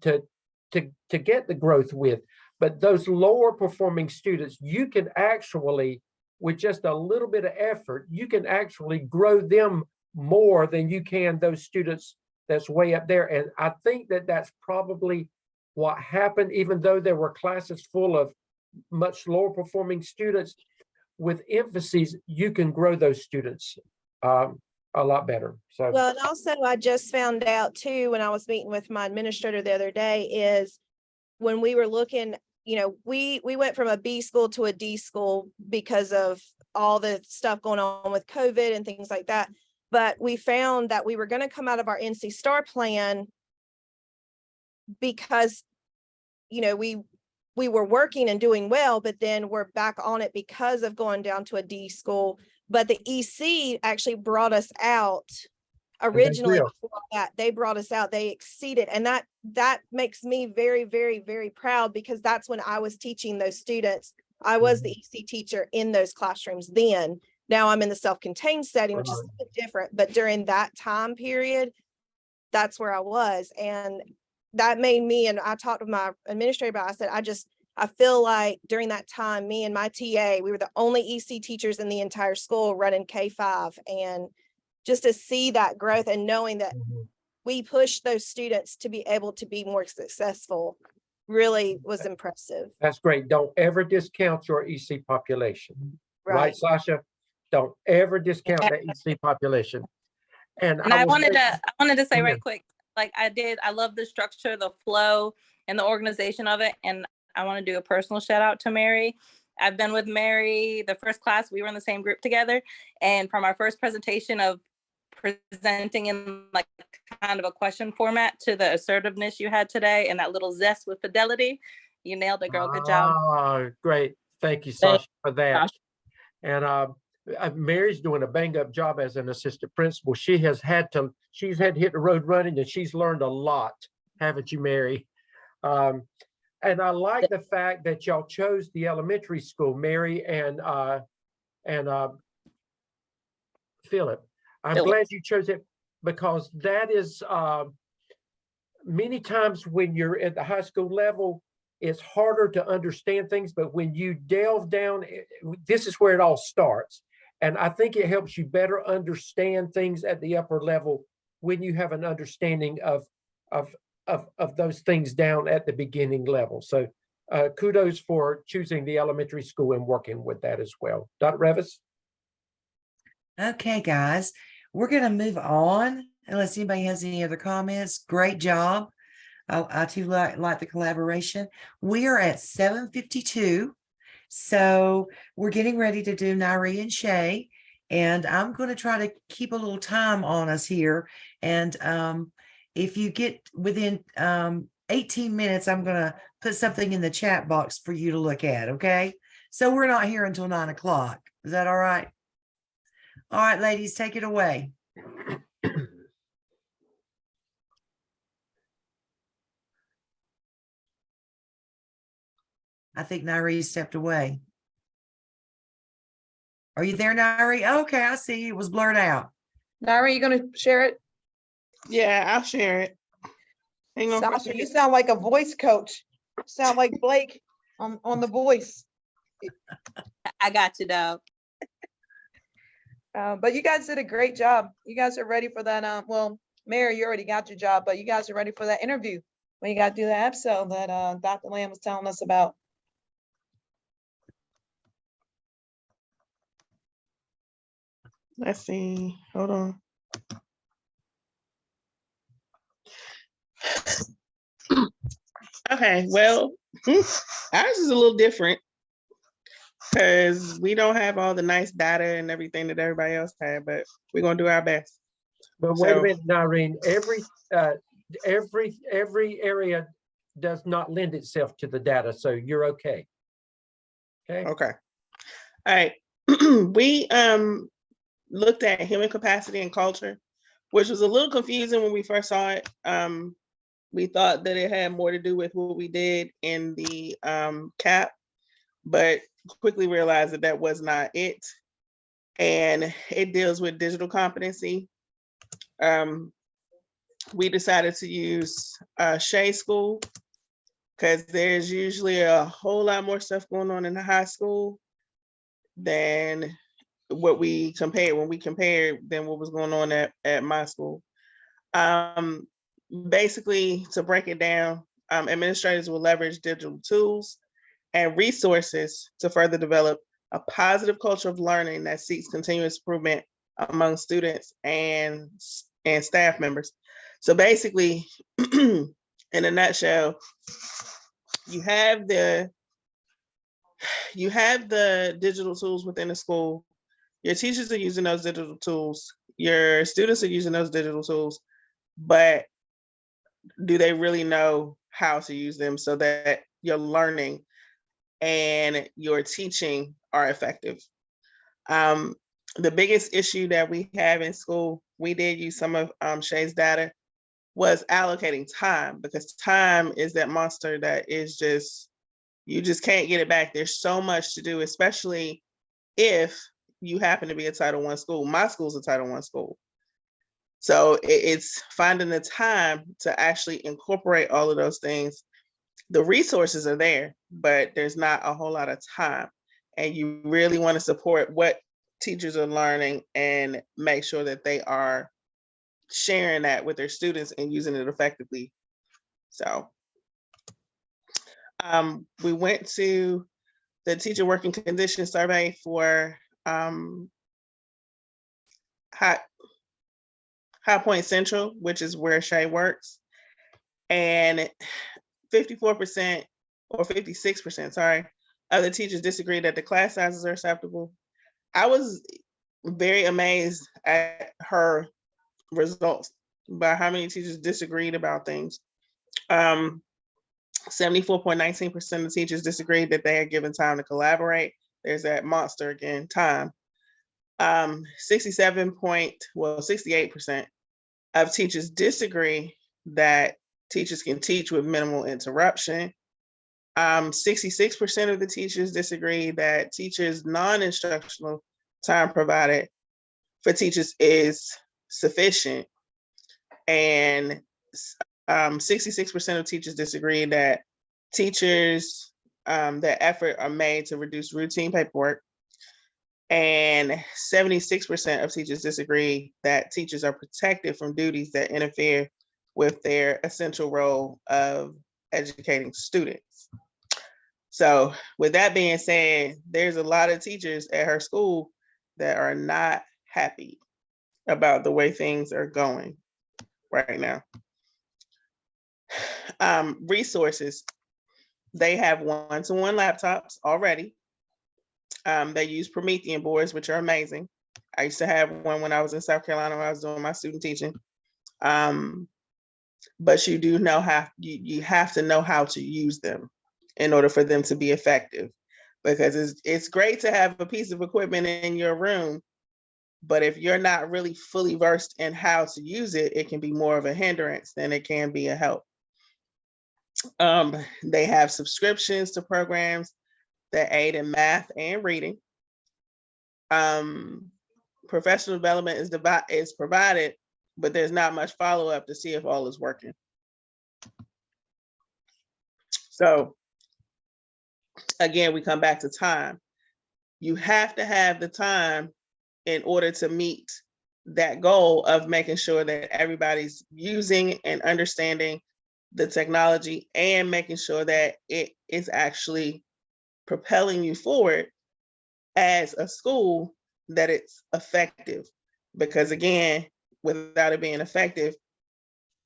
get the growth with. But those lower performing students, you can actually, with just a little bit of effort, you can actually grow them more than you can those students that's way up there. And I think that that's probably what happened, even though there were classes full of much lower performing students. With emphasis, you can grow those students a lot better. So, Well, and also I just found out too, when I was meeting with my administrator the other day, is when we were looking, we went from a B school to a D school because of all the stuff going on with COVID and things like that. But we found that we were going to come out of our NC STAR plan because, we were working and doing well, but then we're back on it because of going down to a D school. But the EC actually brought us out originally. Before that, they brought us out, they exceeded. And that makes me very, very, very proud, because that's when I was teaching those students. I was the EC teacher in those classrooms then. Now I'm in the self-contained setting, which is a bit different. But during that time period, that's where I was. And that made me, and I talked with my administrator about it, I said, I feel like during that time, me and my TA, we were the only EC teachers in the entire school running K-5. And just to see that growth and knowing that we pushed those students to be able to be more successful really was impressive. that's great. Don't ever discount your EC population. Right, Right. Sasha? Don't ever discount the EC population. And I was wanted to say Go right ahead. quick, like I love the structure, the flow, and the organization of it. And I want to do a personal shout out to Mary. I've been with Mary, the first class, we were in the same group together. And from our first presentation of presenting in like kind of a question format to the assertiveness you had today and that little zest with fidelity, you nailed it, girl. Good job. Oh, great. Thank you, Sasha, for that. And Mary's doing a bang up job as an assistant principal. She's had to hit the road running, and she's learned a lot, haven't you, Mary? And I like the fact that y'all chose the elementary school, Mary and Philip. I'm glad you chose it, because that is many times when you're at the high school level, it's harder to understand things, but when you delve down, this is where it all starts. And I think it helps you better understand things at the upper level when you have an understanding of of those things down at the beginning level. So kudos for choosing the elementary school and working with that as well. Dr. Revis? Okay, guys, we're gonna move on unless anybody has any other comments. Great job. I too like the collaboration. We are at 7:52. So we're getting ready to do Nairi and Shay. And I'm going to try to keep a little time on us here. And if you get within 18 minutes, I'm going to put something in the chat box for you to look at. Okay. So we're not here until 9 o'clock. Is that all right? All right, ladies, take it away. I think Nairi stepped away. Are you there, Nairi? Okay, I see. It was blurred out. Nairi, you gonna share it? Yeah, I'll share it. Hang on for a Sasha, second. you sound like a voice coach. Sound like Blake on The Voice. I got you, Dove. But you guys did a great job. You guys are ready for that. Well, Mary, you already got your job, but you guys are ready for that interview when you got to do the episode that Dr. Lamb was telling us about. Let's see. Hold on. Okay, well, ours is a little different because we don't have all the nice data and everything that everybody else had, but we're gonna do our best. But wait a So- minute, Noreen, every area does not lend itself to the data, so you're okay. Okay. Okay. All right. We looked at human capacity and culture, which was a little confusing when we first saw it. We thought that it had more to do with what we did in the CAP, but quickly realized that that was not it. And it deals with digital competency. We decided to use Shea School because there's usually a whole lot more stuff going on in the high school than what we compared than what was going on at my school. Basically, to break it down, administrators will leverage digital tools and resources to further develop a positive culture of learning that seeks continuous improvement among students and staff members. So basically, in a nutshell, you have the digital tools within the school. Your teachers are using those digital tools. Your students are using those digital tools, but do they really know how to use them so that your learning and your teaching are effective? The biggest issue that we have in school, we did use some of Shay's data, was allocating time, because time is that monster that is just, you just can't get it back. There's so much to do, especially if you happen to be a Title I school. My school's a Title I school. So it's finding the time to actually incorporate all of those things. The resources are there, but there's not a whole lot of time. And you really want to support what teachers are learning and make sure that they are sharing that with their students and using it effectively. So we went to the teacher working conditions survey for High Point Central, which is where Shay works. And 54% or 56%, sorry, of the teachers disagreed that the class sizes are acceptable. I was very amazed at her results by how many teachers disagreed about things. 74.19% of teachers disagreed that they had given time to collaborate. There's that monster again, time. 68% of teachers disagree that teachers can teach with minimal interruption. 66% of the teachers disagree that teachers' non-instructional time provided for teachers is sufficient. And 66% of teachers disagree that teachers, that effort are made to reduce routine paperwork. And 76% of teachers disagree that teachers are protected from duties that interfere with their essential role of educating students. So with that being said, there's a lot of teachers at her school that are not happy about the way things are going right now. Resources, they have one-to-one laptops already. They use Promethean boards, which are amazing. I used to have one when I was in South Carolina when I was doing my student teaching. But you do know how, you have to know how to use them in order for them to be effective. Because it's great to have a piece of equipment in your room, but if you're not really fully versed in how to use it, it can be more of a hindrance than it can be a help. They have subscriptions to programs that aid in math and reading. Professional development is provided, but there's not much follow-up to see if all is working. So again, we come back to time. You have to have the time in order to meet that goal of making sure that everybody's using and understanding the technology and making sure that it is actually propelling you forward as a school, that it's effective. Because again, without it being effective,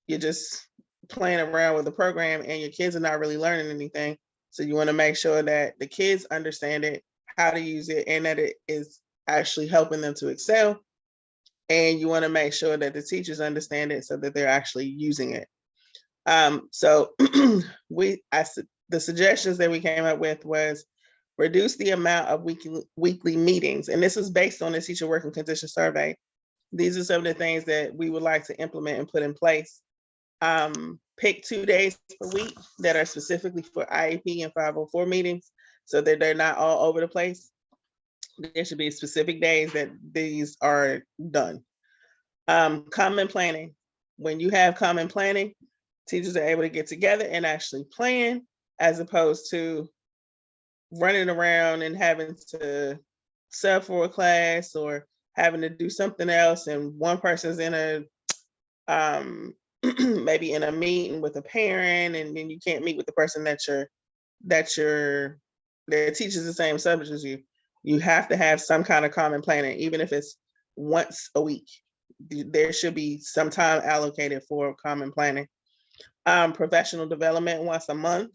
you're just playing around with the program and your kids are not really learning anything. So you want to make sure that the kids understand it, how to use it, and that it is actually helping them to excel. And you want to make sure that the teachers understand it so that they're actually using it. So the suggestions that we came up with was reduce the amount of weekly meetings. And this is based on the teacher working condition survey. These are some of the things that we would like to implement and put in place. Pick 2 days per week that are specifically for IEP and 504 meetings so that they're not all over the place. There should be specific days that these are done. Common planning. When you have common planning, teachers are able to get together and actually plan, as opposed to running around and having to sub for a class or having to do something else, and one person's in a maybe in a meeting with a parent, and then you can't meet with the person that teaches the same subject as you. You have to have some kind of common planning, even if it's once a week. There should be some time allocated for common planning. Professional development once a month,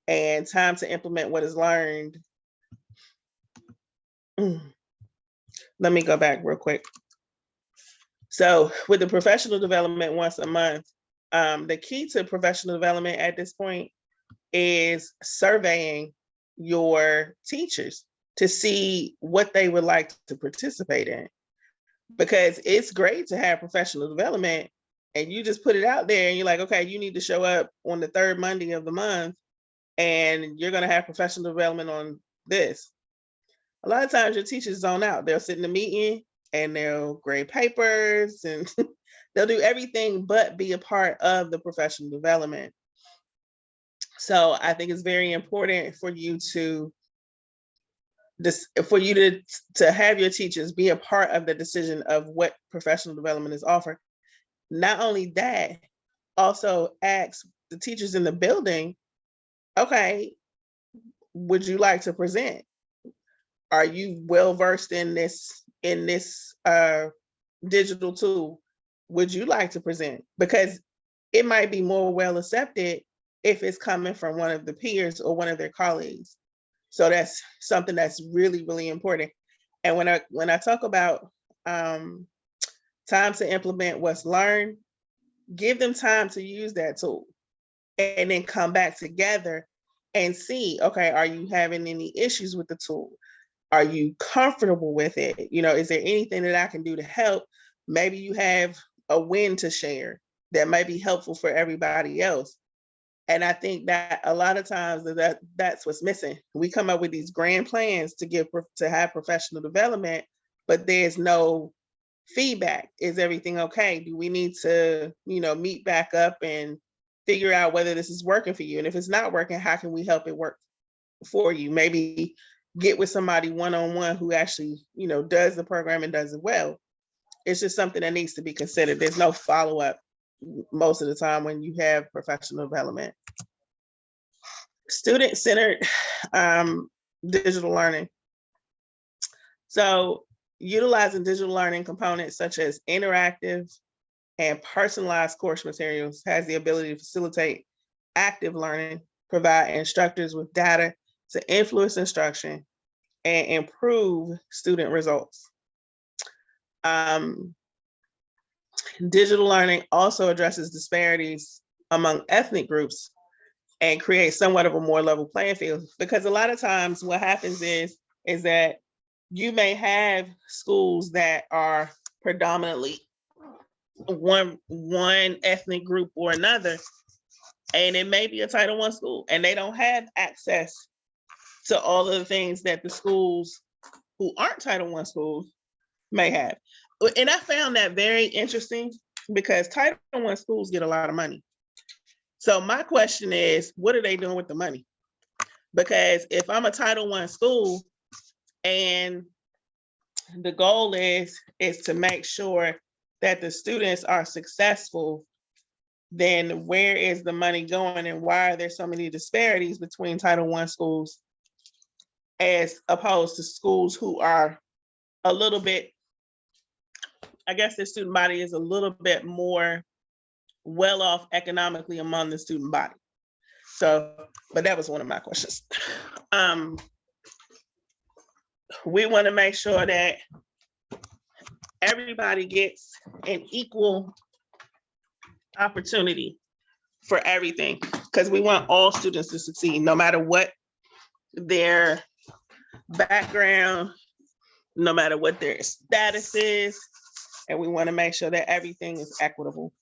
and time to implement what is learned. Let me go back real quick. So with the professional development once a month, the key to professional development at this point is surveying your teachers to see what they would like to participate in. Because it's great to have professional development and you just put it out there and you're like, okay, you need to show up on the 3rd Monday of the month and you're going to have professional development on this. A lot of times your teachers zone out. They'll sit in a meeting and they'll grade papers and they'll do everything but be a part of the professional development. So I think it's very important for you to have your teachers be a part of the decision of what professional development is offered. Not only that, also ask the teachers in the building, okay, would you like to present? Are you well versed in this digital tool? Would you like to present? Because it might be more well accepted if it's coming from one of the peers or one of their colleagues. So that's something that's really, really important. And when I talk about time to implement what's learned, give them time to use that tool and then come back together and see, okay, are you having any issues with the tool? Are you comfortable with it? You know, is there anything that I can do to help? Maybe you have a win to share that might be helpful for everybody else. And I think that a lot of times that's what's missing. We come up with these grand plans to have professional development, but there's no feedback. Is everything okay? Do we need to, meet back up and figure out whether this is working for you? And if it's not working, how can we help it work for you? Maybe get with somebody one-on-one who actually, does the program and does it well. It's just something that needs to be considered. There's no follow-up most of the time when you have professional development. Student-centered digital learning. So utilizing digital learning components such as interactive and personalized course materials has the ability to facilitate active learning, provide instructors with data to influence instruction, and improve student results. Digital learning also addresses disparities among ethnic groups and creates somewhat of a more level playing field, because a lot of times what happens is that you may have schools that are predominantly one ethnic group or another, and it may be a Title I school, and they don't have access to all of the things that the schools who aren't Title I schools may have. And I found that very interesting because Title I schools get a lot of money. So my question is, what are they doing with the money? Because if I'm a Title I school and the goal is to make sure that the students are successful, then where is the money going and why are there so many disparities between Title I schools as opposed to schools who are a little bit, I guess the student body is a little bit more well off economically among the student body. So, but that was one of my questions. We want to make sure that everybody gets an equal opportunity for everything, because we want all students to succeed, no matter what their background, no matter what their status is, and we want to make sure that everything is equitable.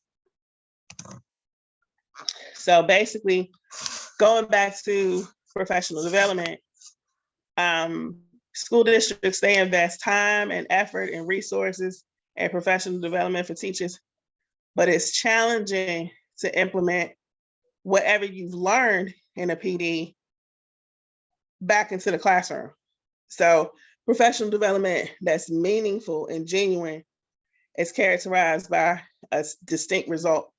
So basically, going back to professional development, school districts, they invest time and effort and resources and professional development for teachers, but it's challenging to implement whatever you've learned in a PD back into the classroom. So professional development that's meaningful and genuine is characterized by a distinct result.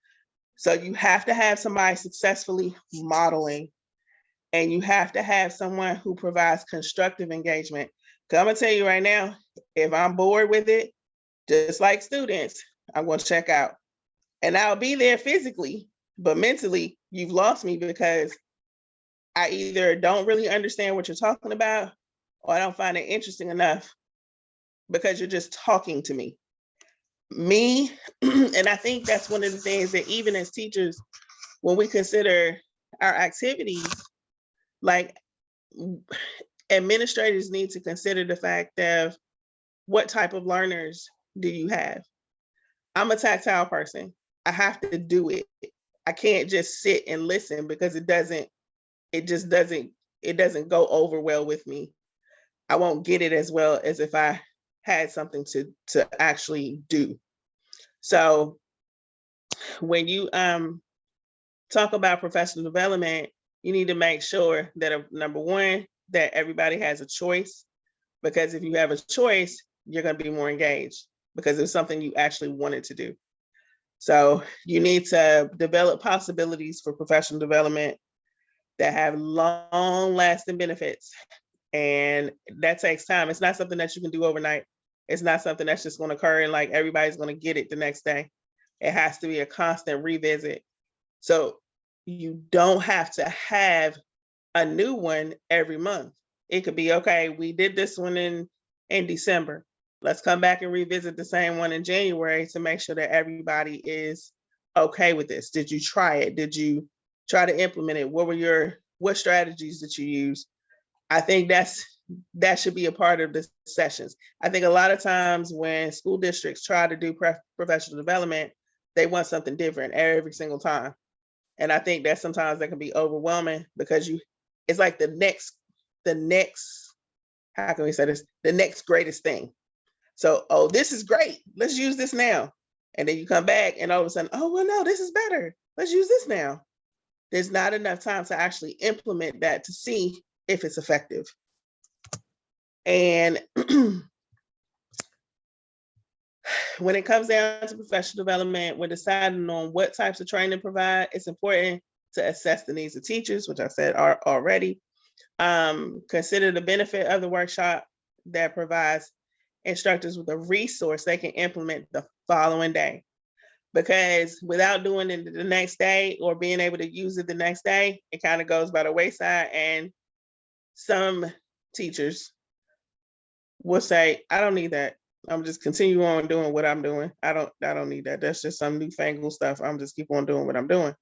So you have to have somebody successfully modeling, and you have to have someone who provides constructive engagement. Because I'm gonna tell you right now, if I'm bored with it, just like students, I'm gonna check out. And I'll be there physically, but mentally, you've lost me because I either don't really understand what you're talking about, or I don't find it interesting enough because you're just talking to me. And I think that's one of the things that even as teachers, when we consider our activities, like administrators need to consider the fact of what type of learners do you have? I'm a tactile person. I have to do it. I can't just sit and listen because it doesn't go over well with me. I won't get it as well as if I had something to actually do. So when you talk about professional development, you need to make sure that number one, that everybody has a choice, because if you have a choice, you're going to be more engaged because it's something you actually wanted to do. So you need to develop possibilities for professional development that have long-lasting benefits. And that takes time. It's not something that you can do overnight. It's not something that's just going to occur and like everybody's going to get it the next day. It has to be a constant revisit. So you don't have to have a new one every month. It could be, okay, we did this one in December. Let's come back and revisit the same one in January to make sure that everybody is okay with this. Did you try it? Did you try to implement it? What strategies did you use? I think that should be a part of the sessions. I think a lot of times when school districts try to do professional development, they want something different every single time. And I think that sometimes that can be overwhelming because it's like the next, how can we say this? The next greatest thing. So, oh, this is great. Let's use this now. And then you come back and all of a sudden, oh, well, no, this is better. Let's use this now. There's not enough time to actually implement that to see if it's effective. And when it comes down to professional development, when deciding on what types of training to provide, it's important to assess the needs of teachers, which I said are already. Consider the benefit of the workshop that provides instructors with a resource they can implement the following day. Because without doing it the next day or being able to use it the next day, it kind of goes by the wayside. And some teachers will say, I don't need that. I'm just continue on doing what I'm doing. I don't need that. That's just some newfangled stuff. I'm just keep on doing what I'm doing.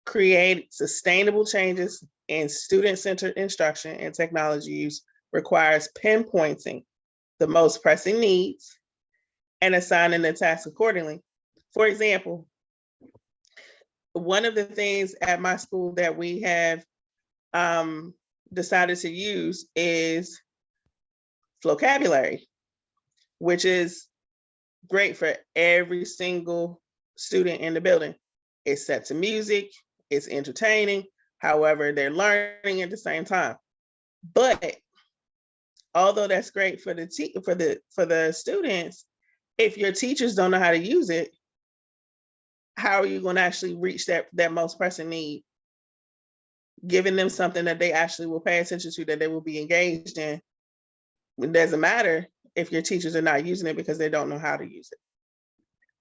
Create sustainable changes in student-centered instruction and technology use requires pinpointing the most pressing needs and assigning the tasks accordingly. For example, one of the things at my school that we have decided to use is vocabulary, which is great for every single student in the building. It's set to music, it's entertaining, however, they're learning at the same time. But although that's great for the students, if your teachers don't know how to use it, how are you going to actually reach that most pressing need? Giving them something that they actually will pay attention to, that they will be engaged in. It doesn't matter if your teachers are not using it because they don't know how to use it.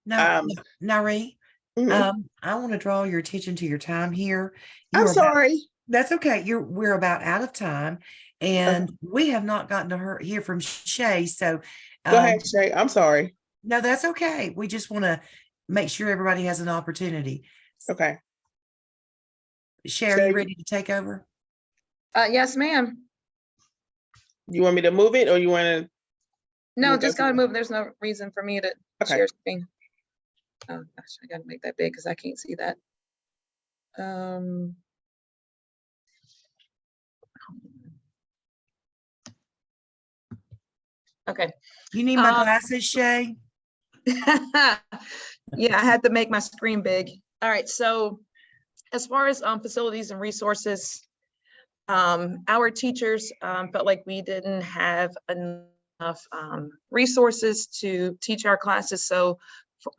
No, Nari, Mhm. I want to draw your attention to your time here. I'm sorry. That's okay. We're about out of time, and we have not gotten to hear from Shay. So Go ahead, Shay. I'm sorry. no, that's okay. We just want to make sure everybody has an opportunity. Okay. Shay, are you ready to take over? Yes, ma'am. You want me to move it or you want to? No, just go ahead and move. There's no reason for me to share screen. Oh gosh, I gotta make that big because I can't see that. Okay. You need my glasses, Shay? Yeah, I had to make my screen big. All right, so as far as facilities and resources, our teachers felt like we didn't have enough resources to teach our classes. So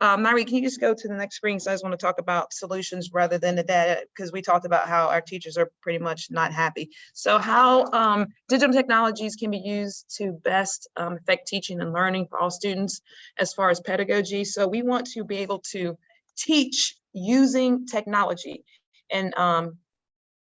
Mary, can you just go to the next screen? So I just want to talk about solutions rather than the data, because we talked about how our teachers are pretty much not happy. So how digital technologies can be used to best affect teaching and learning for all students as far as pedagogy. So we want to be able to teach using technology and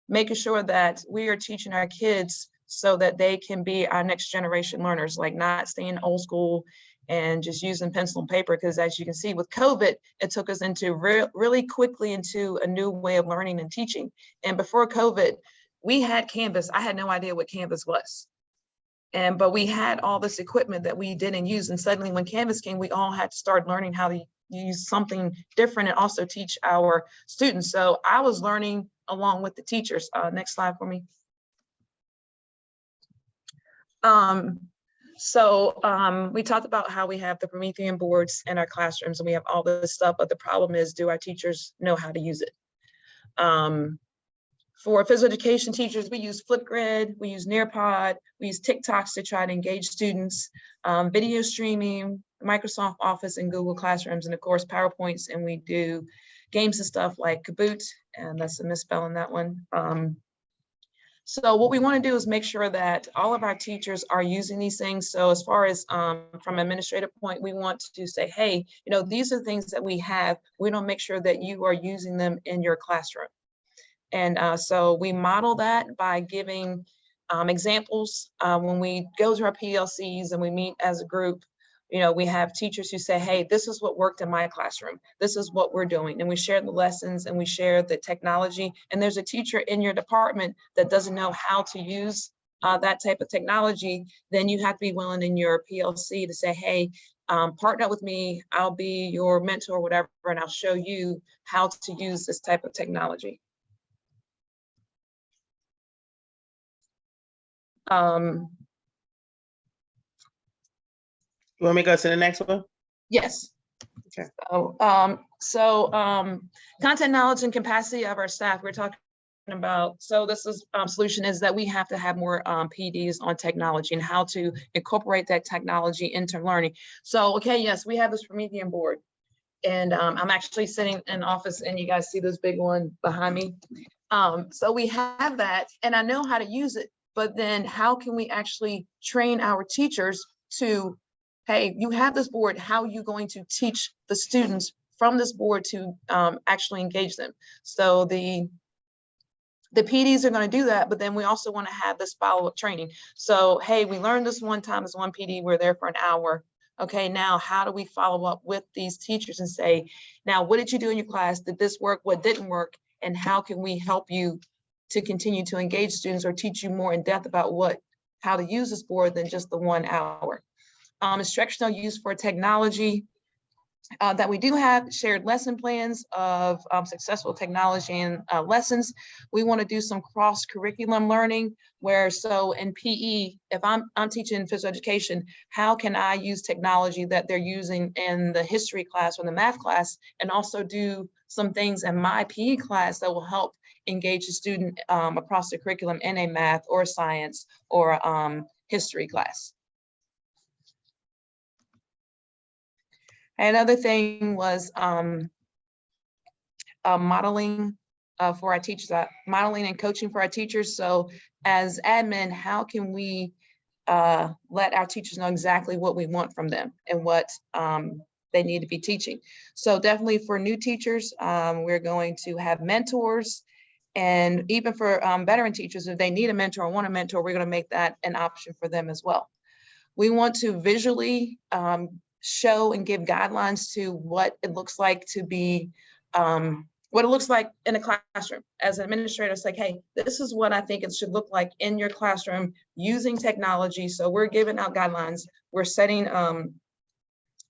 making sure that we are teaching our kids so that they can be our next generation learners, like not staying old school and just using pencil and paper. Because as you can see with COVID, it took us into really quickly into a new way of learning and teaching. And before COVID, we had Canvas. I had no idea what Canvas was. But we had all this equipment that we didn't use. And suddenly when Canvas came, we all had to start learning how to use something different and also teach our students. So I was learning along with the teachers. Next slide for me. We talked about how we have the Promethean boards in our classrooms and we have all this stuff, but the problem is, do our teachers know how to use it? For physical education teachers, we use Flipgrid, we use Nearpod, we use TikToks to try to engage students, video streaming, Microsoft Office and Google Classrooms, and of course PowerPoints, and we do games and stuff like Kahoot, and that's a misspell in that one. So what we want to do is make sure that all of our teachers are using these things. So as far as from an administrative point, we want to say, hey, these are things that we have. We don't make sure that you are using them in your classroom. And so we model that by giving examples. When we go to our PLCs and we meet as a group, we have teachers who say, hey, this is what worked in my classroom. This is what we're doing. And we share the lessons and we share the technology. And there's a teacher in your department that doesn't know how to use that type of technology. Then you have to be willing in your PLC to say, hey, partner up with me. I'll be your mentor or whatever, and I'll show you how to use this type of technology. You want me to go to the next one? Yes. Okay. Content knowledge and capacity of our staff. We're talking about, so this is solution is that we have to have more PDs on technology and how to incorporate that technology into learning. So, okay, yes, we have this Promethean board. And I'm actually sitting in office and you guys see this big one behind me. So we have that and I know how to use it, but then how can we actually train our teachers to, hey, you have this board, how are you going to teach the students from this board to actually engage them? So the PDs are going to do that, but then we also want to have this follow-up training. So, hey, we learned this one time as one PD, we're there for an hour. Okay, now how do we follow up with these teachers and say, now, what did you do in your class? Did this work? What didn't work? And how can we help you to continue to engage students or teach you more in depth about how to use this board than just the 1 hour? Instructional use for technology. That we do have shared lesson plans of successful technology and lessons. We want to do some cross curriculum learning where, so in PE, if I'm teaching physical education, how can I use technology that they're using in the history class or the math class and also do some things in my PE class that will help engage the student across the curriculum in a math or science or history class. Another thing was modeling for our teachers, modeling and coaching for our teachers. So as admin, how can we let our teachers know exactly what we want from them and what they need to be teaching? So definitely for new teachers, we're going to have mentors. And even for veteran teachers, if they need a mentor or want a mentor, we're going to make that an option for them as well. We want to visually show and give guidelines to what it looks like to be, what it looks like in a classroom. As an administrator, it's like, hey, this is what I think it should look like in your classroom using technology. So we're giving out guidelines. We're setting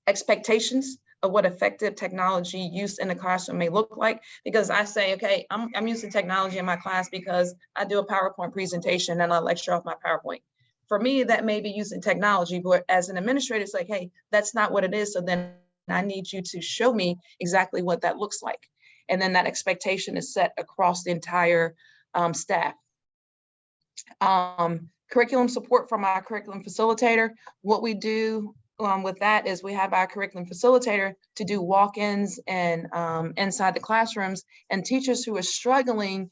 expectations of what effective technology use in the classroom may look like. Because I say, okay, I'm using technology in my class because I do a PowerPoint presentation and I lecture off my PowerPoint. For me, that may be using technology, but as an administrator, it's like, hey, that's not what it is. So then I need you to show me exactly what that looks like. And then that expectation is set across the entire staff. Curriculum support from our curriculum facilitator. What we do with that is we have our curriculum facilitator to do walk-ins and inside the classrooms, and teachers who are struggling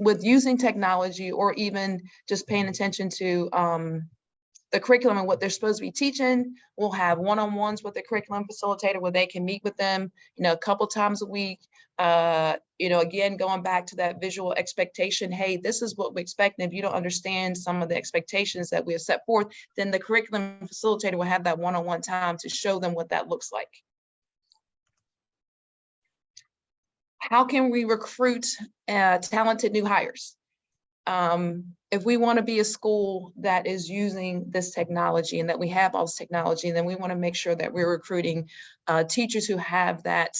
with using technology or even just paying attention to the curriculum and what they're supposed to be teaching. We'll have one-on-ones with the curriculum facilitator where they can meet with them, a couple times a week. Again, going back to that visual expectation, hey, this is what we expect. And if you don't understand some of the expectations that we have set forth, then the curriculum facilitator will have that one-on-one time to show them what that looks like. How can we recruit talented new hires? If we want to be a school that is using this technology and that we have all this technology, then we want to make sure that we're recruiting teachers who have that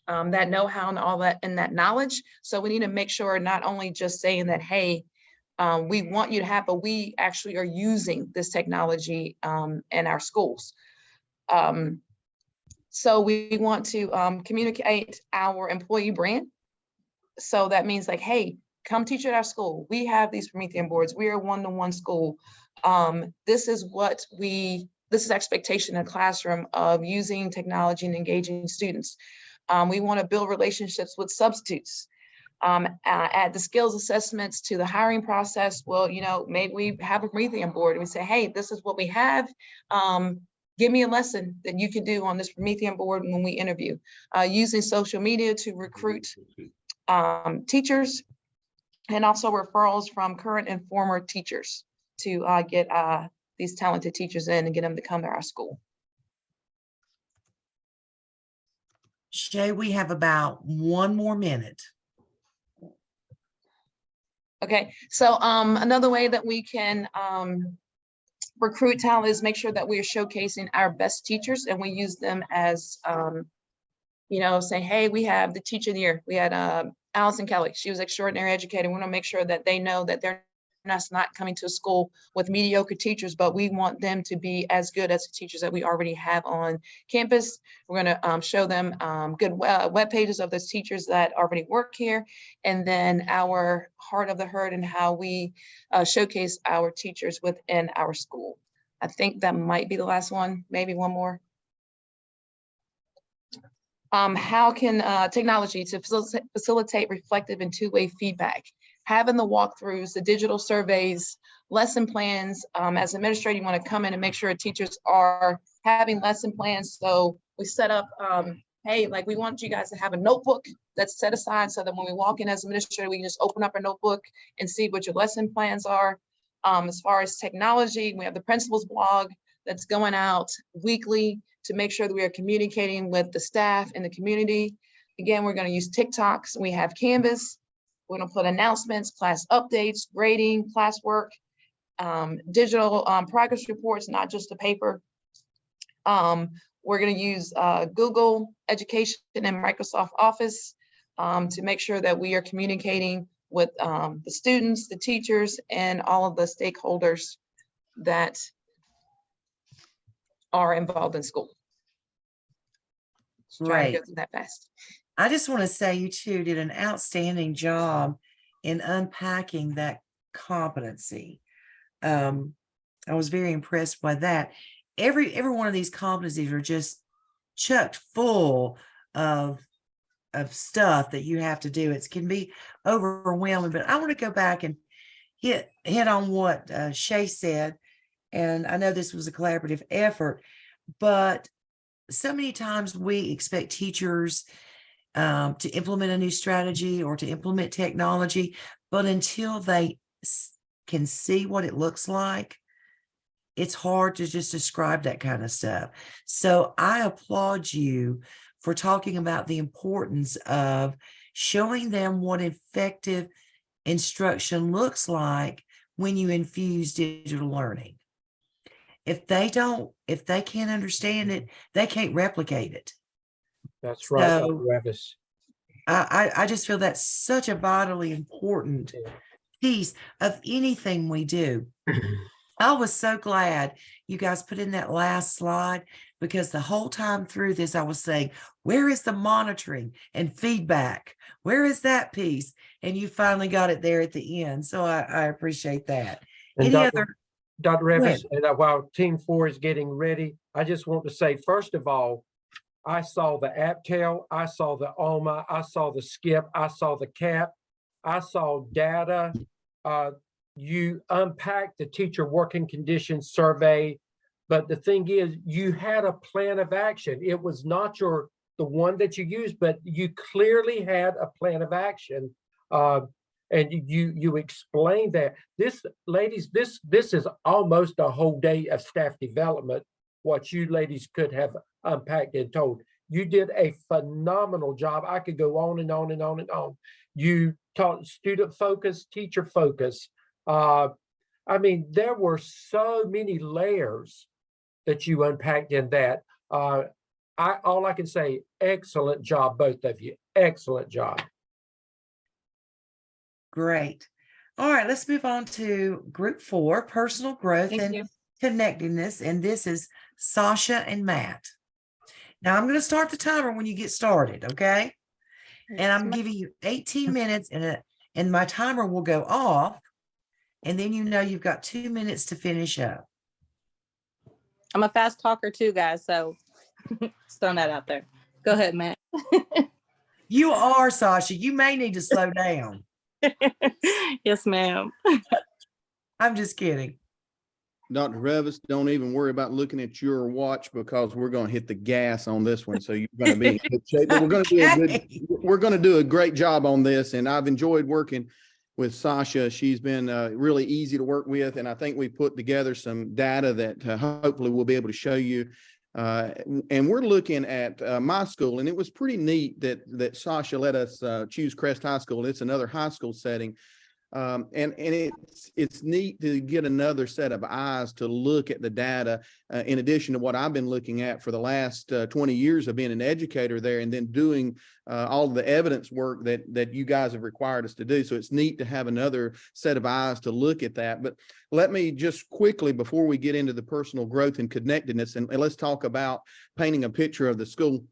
know-how and all that and that knowledge. So we need to make sure not only just saying that, hey, we want you to have, but we actually are using this technology in our schools. So we want to communicate our employee brand. So that means like, hey, come teach at our school. We have these Promethean boards. We are a one-to-one school. This is expectation in the classroom of using technology and engaging students. We want to build relationships with substitutes. Add the skills assessments to the hiring process. Well, maybe we have a Promethean board and we say, hey, this is what we have. Give me a lesson that you can do on this Promethean board when we interview. Using social media to recruit teachers, and also referrals from current and former teachers to get these talented teachers in and get them to come to our school. Shay, we have about 1 more minute. Okay, so another way that we can recruit talent is make sure that we are showcasing our best teachers, and we use them as, say, hey, we have the teacher of the year. We had Allison Kelly. She was extraordinary educator. We want to make sure that they know that they're us not coming to a school with mediocre teachers, but we want them to be as good as the teachers that we already have on campus. We're going to show them good web pages of those teachers that already work here, and then our heart of the herd and how we showcase our teachers within our school. I think that might be the last one, maybe one more. How can technology to facilitate reflective and two-way feedback? Having the walkthroughs, the digital surveys, lesson plans. As an administrator, you want to come in and make sure teachers are having lesson plans. So we set up, hey, like we want you guys to have a notebook that's set aside so that when we walk in as administrator, we can just open up our notebook and see what your lesson plans are. As far as technology, we have the principal's blog that's going out weekly to make sure that we are communicating with the staff and the community. Again, we're going to use TikToks. We have Canvas. We're going to put announcements, class updates, grading, classwork, digital progress reports, not just the paper. We're going to use Google Education and Microsoft Office to make sure that we are communicating with the students, the teachers, and all of the stakeholders that are involved in school. Trying to Great. go through that fast. I just want to say you two did an outstanding job in unpacking that competency. I was very impressed by that. Every one of these competencies are just chucked full of stuff that you have to do. It can be overwhelming, but I want to go back and hit on what Shay said. And I know this was a collaborative effort, but so many times we expect teachers to implement a new strategy or to implement technology, but until they can see what it looks like, it's hard to just describe that kind of stuff. So I applaud you for talking about the importance of showing them what effective instruction looks like when you infuse digital learning. If they can't understand it, they can't replicate it. That's right, So, Dr. Revis. I just feel that's such a vitally important piece of anything we do. I was so glad you guys put in that last slide, because the whole time through this, I was saying, where is the monitoring and feedback? Where is that piece? And you finally got it there at the end. So I appreciate that. And Any Dr. other? Dr. Go ahead. Revis, and while Team 4 is getting ready, I just want to say, first of all, I saw the AppTel, I saw the OMA, I saw the SCIP, I saw the CAP, I saw data. You unpacked the teacher working conditions survey, but the thing is, you had a plan of action. It was not the one that you used, but you clearly had a plan of action. And you explained that. This, ladies, this is almost a whole day of staff development, what you ladies could have unpacked and told. You did a phenomenal job. I could go on and on and on and on. You taught student focus, teacher focus. I mean, there were so many layers that you unpacked in that. All I can say, excellent job, both of you. Excellent job. Great. All right, let's move on to group 4, personal growth Thank and you. connectedness. And this is Sasha and Matt. Now I'm going to start the timer when you get started, okay? And I'm giving you 18 minutes and my timer will go off. And then you know you've got 2 minutes to finish up. I'm a fast talker too, guys. So just throwing that out there. Go ahead, Matt. You are, Sasha. You may need to slow down. Yes, ma'am. I'm just kidding. Dr. Revis, don't even worry about looking at your watch, because we're going to hit the gas on this one. So you're going to be in good shape. But we're going to do a great job on this. And I've enjoyed working with Sasha. She's been really easy to work with. And I think we put together some data that hopefully we'll be able to show you. And we're looking at my school, and it was pretty neat that Sasha let us choose Crest High School. It's another high school setting. And it's neat to get another set of eyes to look at the data, in addition to what I've been looking at for the last 20 years of being an educator there, and then doing all the evidence work that you guys have required us to do. So it's neat to have another set of eyes to look at that. But let me just quickly, before we get into the personal growth and connectedness, and let's talk about painting a picture of the school.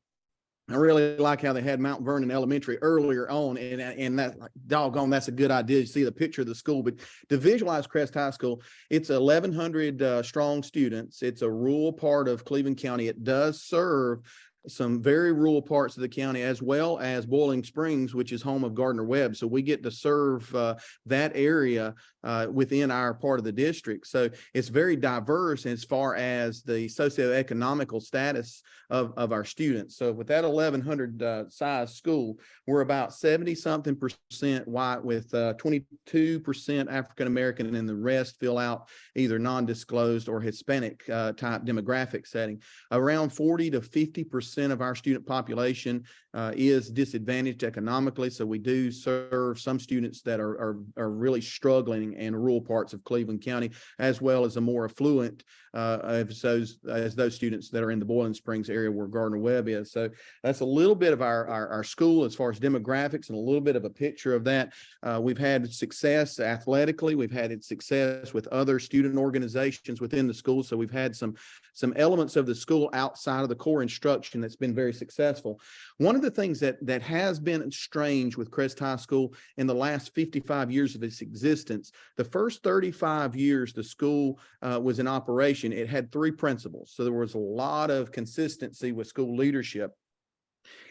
I really like how they had Mount Vernon Elementary earlier on, and that, like, doggone, that's a good idea. You see the picture of the school, but to visualize Crest High School, it's 1,100 strong students. It's a rural part of Cleveland County. It does serve some very rural parts of the county, as well as Boiling Springs, which is home of Gardner Webb. So we get to serve that area within our part of the district. So it's very diverse as far as the socioeconomical status of our students. So with that 1,100 size school, we're about 70-something% white, with 22% African-American, and then the rest fill out either non-disclosed or Hispanic type demographic setting. Around 40 to 50% of our student population is disadvantaged economically. So we do serve some students that are really struggling in rural parts of Cleveland County, as well as a more affluent as those students that are in the Boiling Springs area where Gardner Webb is. So that's a little bit of our school as far as demographics, and a little bit of a picture of that. We've had success athletically. We've had success with other student organizations within the school. So we've had some elements of the school outside of the core instruction that's been very successful. One of the things that has been strange with Crest High School in the last 55 years of its existence, the first 35 years the school was in operation, it had 3 principals. So there was a lot of consistency with school leadership.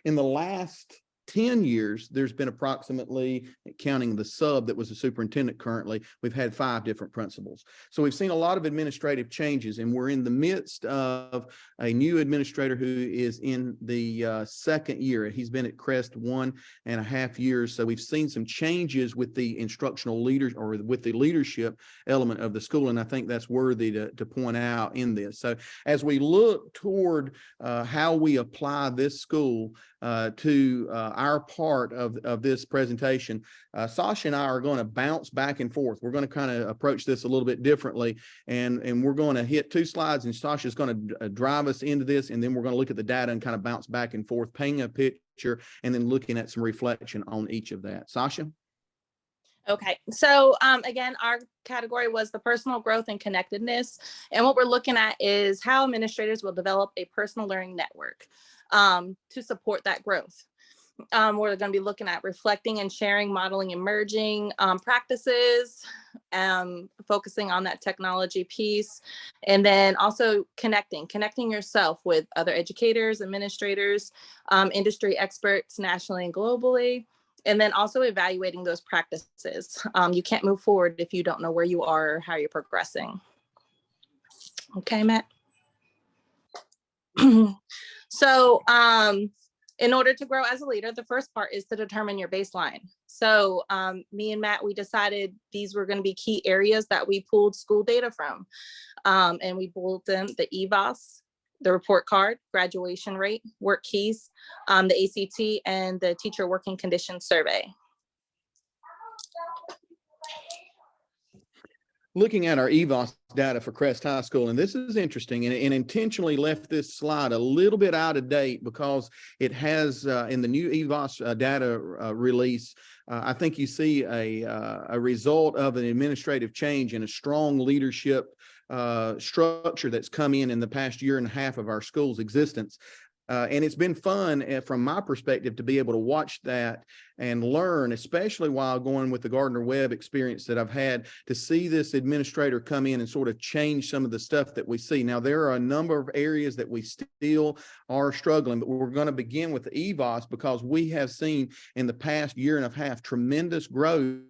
In the last 10 years, there's been approximately, counting the sub that was the superintendent currently, we've had 5 different principals. So we've seen a lot of administrative changes, and we're in the midst of a new administrator who is in the second year. He's been at Crest 1.5 years. So we've seen some changes with the instructional leaders, or with the leadership element of the school. And I think that's worthy to point out in this. So as we look toward how we apply this school to our part of this presentation, Sasha and I are going to bounce back and forth. We're going to kind of approach this a little bit differently, and we're going to hit 2 slides, and Sasha's going to drive us into this, and then we're going to look at the data and kind of bounce back and forth, painting a picture, and then looking at some reflection on each of that. Sasha? Okay, so again, our category was the personal growth and connectedness. And what we're looking at is how administrators will develop a personal learning network to support that growth. We're going to be looking at reflecting and sharing, modeling emerging practices, focusing on that technology piece, and then also connecting yourself with other educators, administrators, industry experts nationally and globally. And then also evaluating those practices. You can't move forward if you don't know where you are or how you're progressing. Okay, Matt. So in order to grow as a leader, the first part is to determine your baseline. So me and Matt, we decided these were going to be key areas that we pulled school data from. And we pulled them, the EVOS, the report card, graduation rate, work keys, the ACT, and the teacher working conditions survey. Looking at our EVOS data for Crest High School, and this is interesting, and intentionally left this slide a little bit out of date because it has in the new EVOS data release, I think you see a result of an administrative change and a strong leadership structure that's come in the past 1.5 years of our school's existence. And it's been fun from my perspective to be able to watch that and learn, especially while going with the Gardner Webb experience that I've had, to see this administrator come in and sort of change some of the stuff that we see. Now, there are a number of areas that we still are struggling, but we're going to begin with the EVOS because we have seen in the past 1.5 years tremendous growth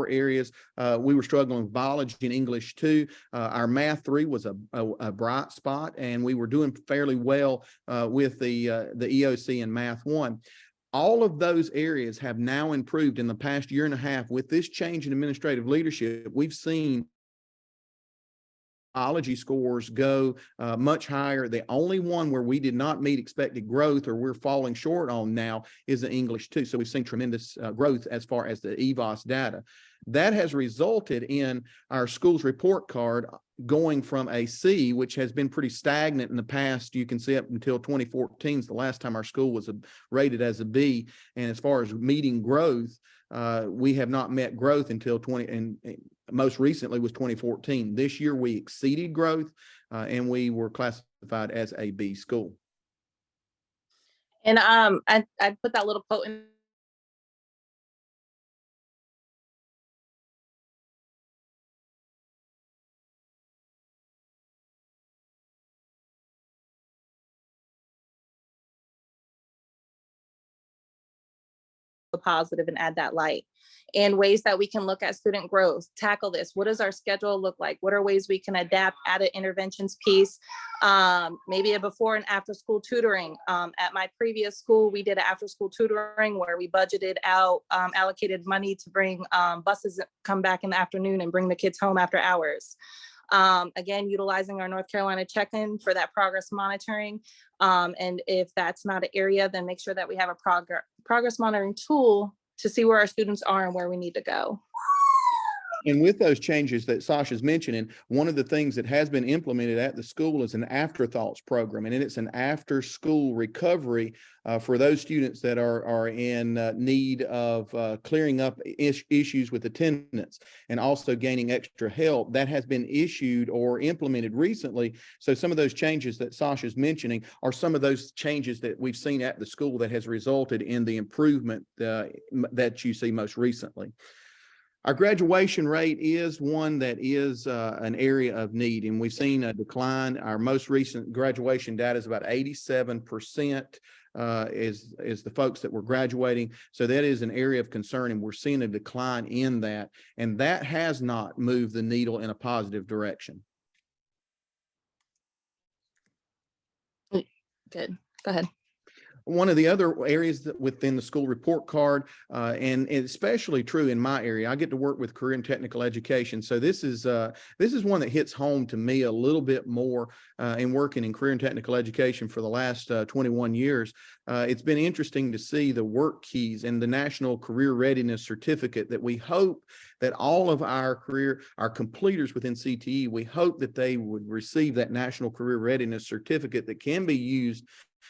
areas. We were struggling with biology and English too. Our math 3 was a bright spot, and we were doing fairly well with the EOC and math 1. All of those areas have now improved in the past 1.5 years with this change in administrative leadership. We've seen biology scores go much higher. The only one where we did not meet expected growth or we're falling short on now is the English 2. So we've seen tremendous growth as far as the EVOS data. That has resulted in our school's report card going from a C, which has been pretty stagnant in the past. You can see up until 2014 is the last time our school was rated as a B. And as far as meeting growth, we have not met growth until and most recently was 2014. This year we exceeded growth and we were classified as a B school. And I put that little quote in the positive and add that light, and ways that we can look at student growth, tackle this. What does our schedule look like? What are ways we can adapt, add an interventions piece, maybe a before and after school tutoring. At my previous school, we did an after school tutoring where we budgeted out, allocated money to bring buses come back in the afternoon and bring the kids home after hours. Again, utilizing our North Carolina check-in for that progress monitoring. And if that's not an area, then make sure that we have a progress monitoring tool to see where our students are and where we need to go. And with those changes that Sasha's mentioning, one of the things that has been implemented at the school is an afterthoughts program. And it's an after school recovery for those students that are in need of clearing up issues with attendance and also gaining extra help. That has been issued or implemented recently. So some of those changes that Sasha's mentioning are some of those changes that we've seen at the school that has resulted in the improvement that you see most recently. Our graduation rate is one that is an area of need, and we've seen a decline. Our most recent graduation data is about 87% is the folks that were graduating. So that is an area of concern, and we're seeing a decline in that, and that has not moved the needle in a positive direction. Good. Go ahead. One of the other areas that within the school report card, and especially true in my area, I get to work with career and technical education. So this is one that hits home to me a little bit more in working in career and technical education for the last 21 years. It's been interesting to see the work keys and the National Career Readiness Certificate that we hope that all of our completers within CTE, we hope that they would receive that National Career Readiness Certificate that can be used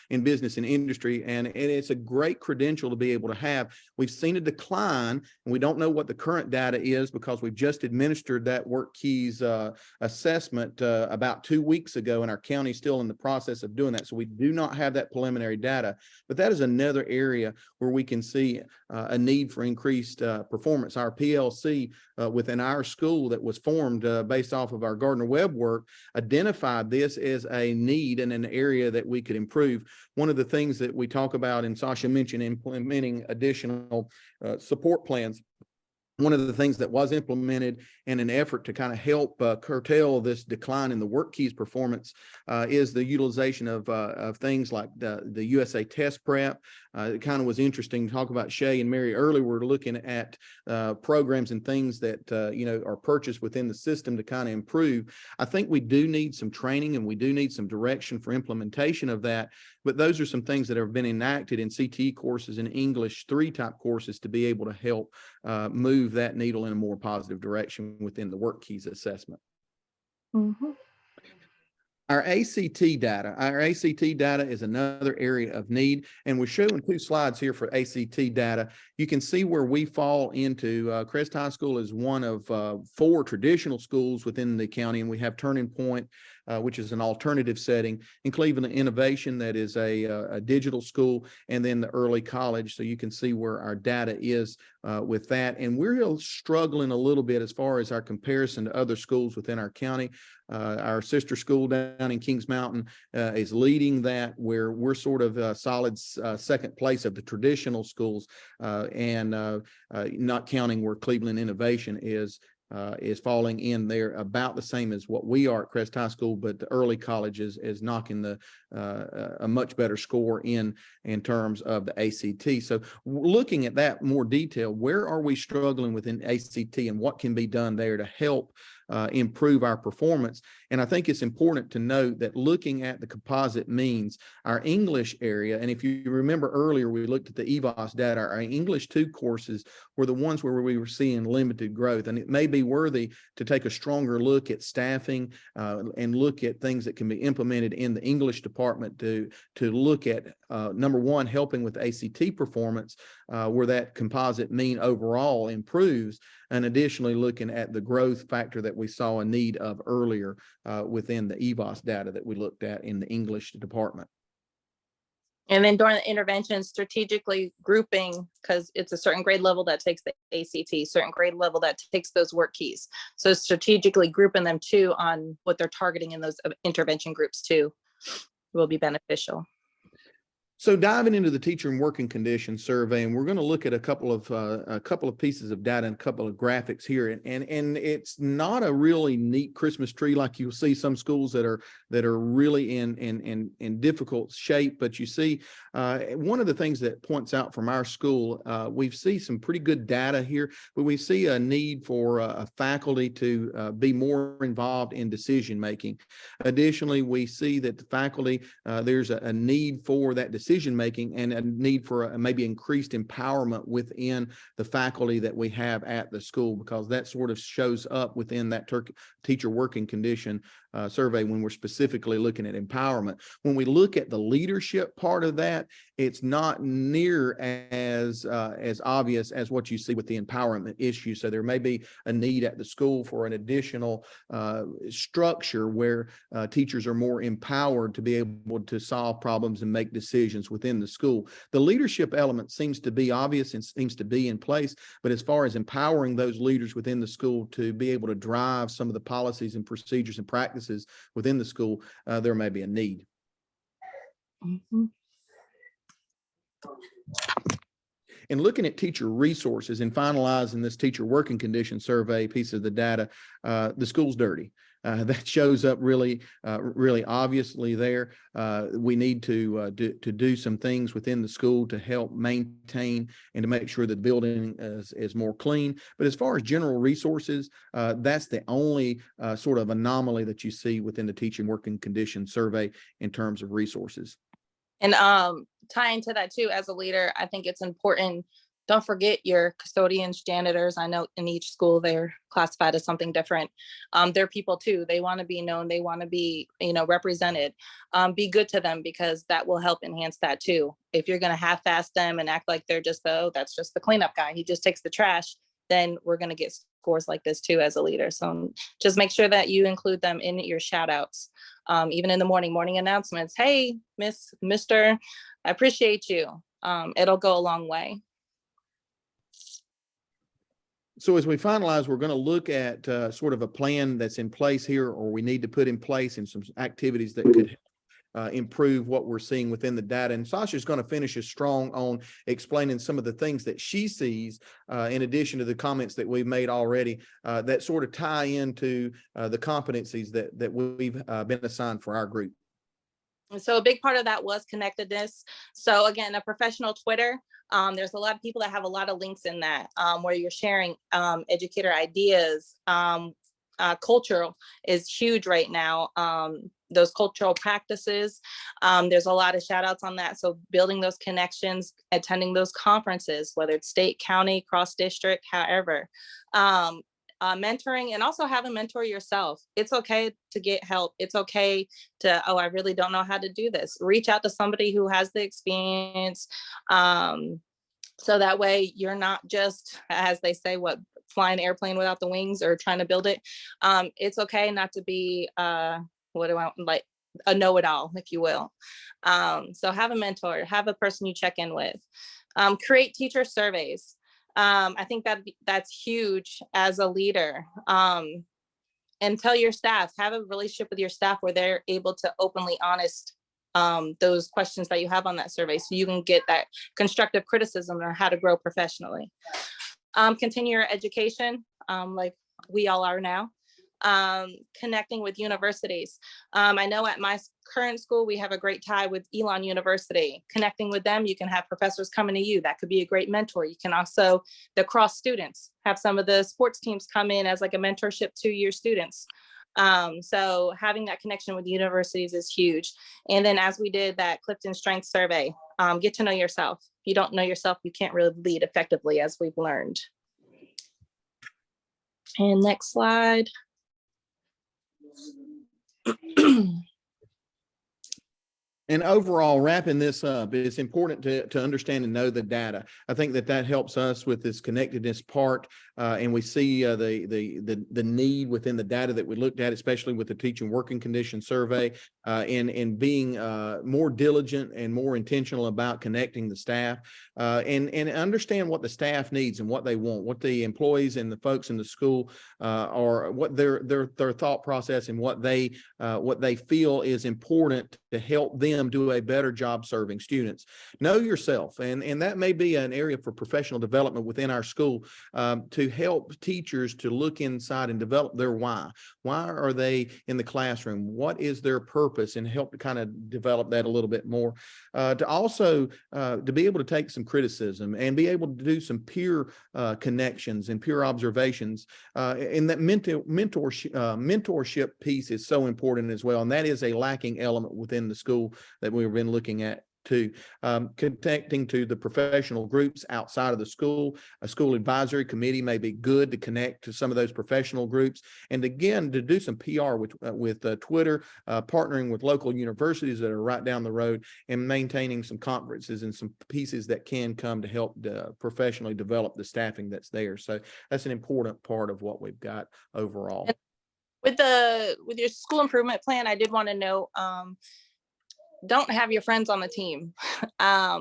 in business and industry. And it's a great credential to be able to have. We've seen a decline, and we don't know what the current data is because we've just administered that work keys assessment about 2 weeks ago, and our county's still in the process of doing that. So we do not have that preliminary data, but that is another area where we can see a need for increased performance. Our PLC within our school that was formed based off of our Gardner-Webb work identified this as a need and an area that we could improve. One of the things that we talk about, and Sasha mentioned, implementing additional support plans. One of the things that was implemented in an effort to kind of help curtail this decline in the work keys performance is the utilization of things like the USA Test Prep. It kind of was interesting to talk about. Shay and Mary earlier were looking at programs and things that are purchased within the system to kind of improve. I think we do need some training and we do need some direction for implementation of that. But those are some things that have been enacted in CTE courses and English 3 type courses to be able to help move that needle in a more positive direction within the work keys assessment. Mm-hmm. Our ACT data is another area of need, and we're showing 2 slides here for ACT data. You can see where we fall into. Crest High School is one of 4 traditional schools within the county, and we have Turning Point, which is an alternative setting, in Cleveland Innovation, that is a digital school, and then the early college. So you can see where our data is with that. And we're struggling a little bit as far as our comparison to other schools within our county. Our sister school down in Kings Mountain is leading that, where we're sort of solid second place of the traditional schools, and not counting where Cleveland Innovation is falling in there about the same as what we are at Crest High School, but the early college is knocking a much better score in terms of the ACT. So looking at that more detail, where are we struggling within ACT and what can be done there to help improve our performance. And I think it's important to note that looking at the composite means, our English area, and if you remember earlier, we looked at the EVOS data, our English 2 courses were the ones where we were seeing limited growth. And it may be worthy to take a stronger look at staffing and look at things that can be implemented in the English department to look at, number one, helping with ACT performance, where that composite mean overall improves, and additionally looking at the growth factor that we saw a need of earlier within the EVOS data that we looked at in the English department. And then during the intervention, strategically grouping, because it's a certain grade level that takes the ACT, certain grade level that takes those work keys. So strategically grouping them too on what they're targeting in those intervention groups too will be beneficial. So diving into the teacher and working conditions survey, and we're going to look at a couple of pieces of data and a couple of graphics here, and it's not a really neat Christmas tree like you'll see some schools that are really in difficult shape. But you see, one of the things that points out from our school, we see some pretty good data here, but we see a need for faculty to be more involved in decision making. Additionally, we see that the faculty, there's a need for that decision making and a need for maybe increased empowerment within the faculty that we have at the school, because that sort of shows up within that teacher working condition survey when we're specifically looking at empowerment. When we look at the leadership part of that, it's not near as obvious as what you see with the empowerment issue. So there may be a need at the school for an additional structure where teachers are more empowered to be able to solve problems and make decisions within the school. The leadership element seems to be obvious and seems to be in place, but as far as empowering those leaders within the school to be able to drive some of the policies and procedures and practices within the school, there may be a need. Mm-hmm. And looking at teacher resources and finalizing this teacher working condition survey piece of the data, the school's dirty. That shows up really obviously there. We need to do some things within the school to help maintain and to make sure that the building is more clean. But as far as general resources, that's the only sort of anomaly that you see within the teaching working condition survey in terms of resources. And tying to that too, as a leader, I think it's important. Don't forget your custodians, janitors. I know in each school they're classified as something different. They're people too. They want to be known. They want to be, represented. Be good to them, because that will help enhance that too. If you're going to half-ass them and act like they're just that's just the cleanup guy, he just takes the trash, then we're going to get scores like this too as a leader. So just make sure that you include them in your shout outs. Even in the morning announcements. Hey, Mr. I appreciate you. It'll go a long way. So as we finalize, we're going to look at sort of a plan that's in place here, or we need to put in place, and some activities that could improve what we're seeing within the data. And Sasha's going to finish us strong on explaining some of the things that she sees, in addition to the comments that we've made already, that sort of tie into the competencies that we've been assigned for our group. So a big part of that was connectedness. So again, a professional Twitter. There's a lot of people that have a lot of links in that, where you're sharing educator ideas. Cultural is huge right now. Those cultural practices, there's a lot of shout outs on that. So building those connections, attending those conferences, whether it's state, county, cross district, however. Mentoring, and also have a mentor yourself. It's okay to get help. It's okay to, I really don't know how to do this. Reach out to somebody who has the experience. So that way you're not just, as they say, flying an airplane without the wings or trying to build it. It's okay not to be, a know-it-all, if you will. So have a mentor, have a person you check in with. Create teacher surveys. I think that's huge as a leader. And tell your staff, have a relationship with your staff where they're able to openly honest those questions that you have on that survey, so you can get that constructive criticism on how to grow professionally. Continue your education, like we all are now. connecting with universities. I know at my current school, we have a great tie with Elon University. Connecting with them, you can have professors coming to you. That could be a great mentor. You can also, the cross students, have some of the sports teams come in as like a mentorship to your students. So having that connection with universities is huge. And then as we did that Clifton Strength Survey, get to know yourself. If you don't know yourself, you can't really lead effectively, as we've learned. And next slide. And overall, wrapping this up, it's important to understand and know the data. I think that helps us with this connectedness part, and we see the need within the data that we looked at, especially with the teaching working condition survey, and being more diligent and more intentional about connecting the staff, and understand what the staff needs and what they want, what the employees and the folks in the school are, what their thought process and what they feel is important to help them do a better job serving students. Know yourself, and that may be an area for professional development within our school, to help teachers to look inside and develop their why. Why are they in the classroom? What is their purpose? And help to kind of develop that a little bit more. To also to be able to take some criticism and be able to do some peer connections and peer observations. And that mentorship piece is so important as well. And that is a lacking element within the school that we've been looking at too. Connecting to the professional groups outside of the school. A school advisory committee may be good to connect to some of those professional groups. And again, to do some PR with Twitter, partnering with local universities that are right down the road, and maintaining some conferences and some pieces that can come to help professionally develop the staffing that's there. So that's an important part of what we've got overall. With your school improvement plan, I did want to know, don't have your friends on the team,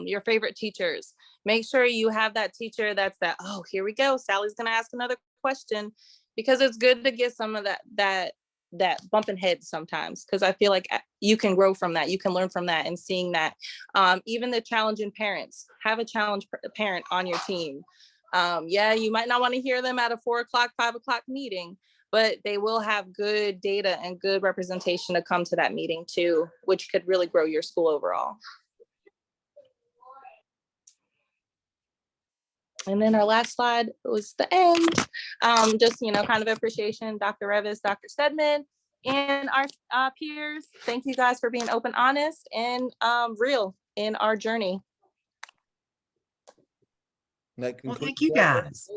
your favorite teachers. Make sure you have that teacher that's oh, here we go, Sally's gonna ask another question, because it's good to get some of that bumping heads sometimes, because I feel like you can grow from that, you can learn from that, and seeing that. Even the challenging parents, have a challenge parent on your team. Yeah, you might not want to hear them at a 4 o'clock, 5 o'clock meeting, but they will have good data and good representation to come to that meeting too, which could really grow your school overall. And then our last slide was the end. Just, kind of appreciation, Dr. Revis, Dr. Stedman, and our peers. Thank you guys for being open, honest, and real in our journey. Well, thank you guys.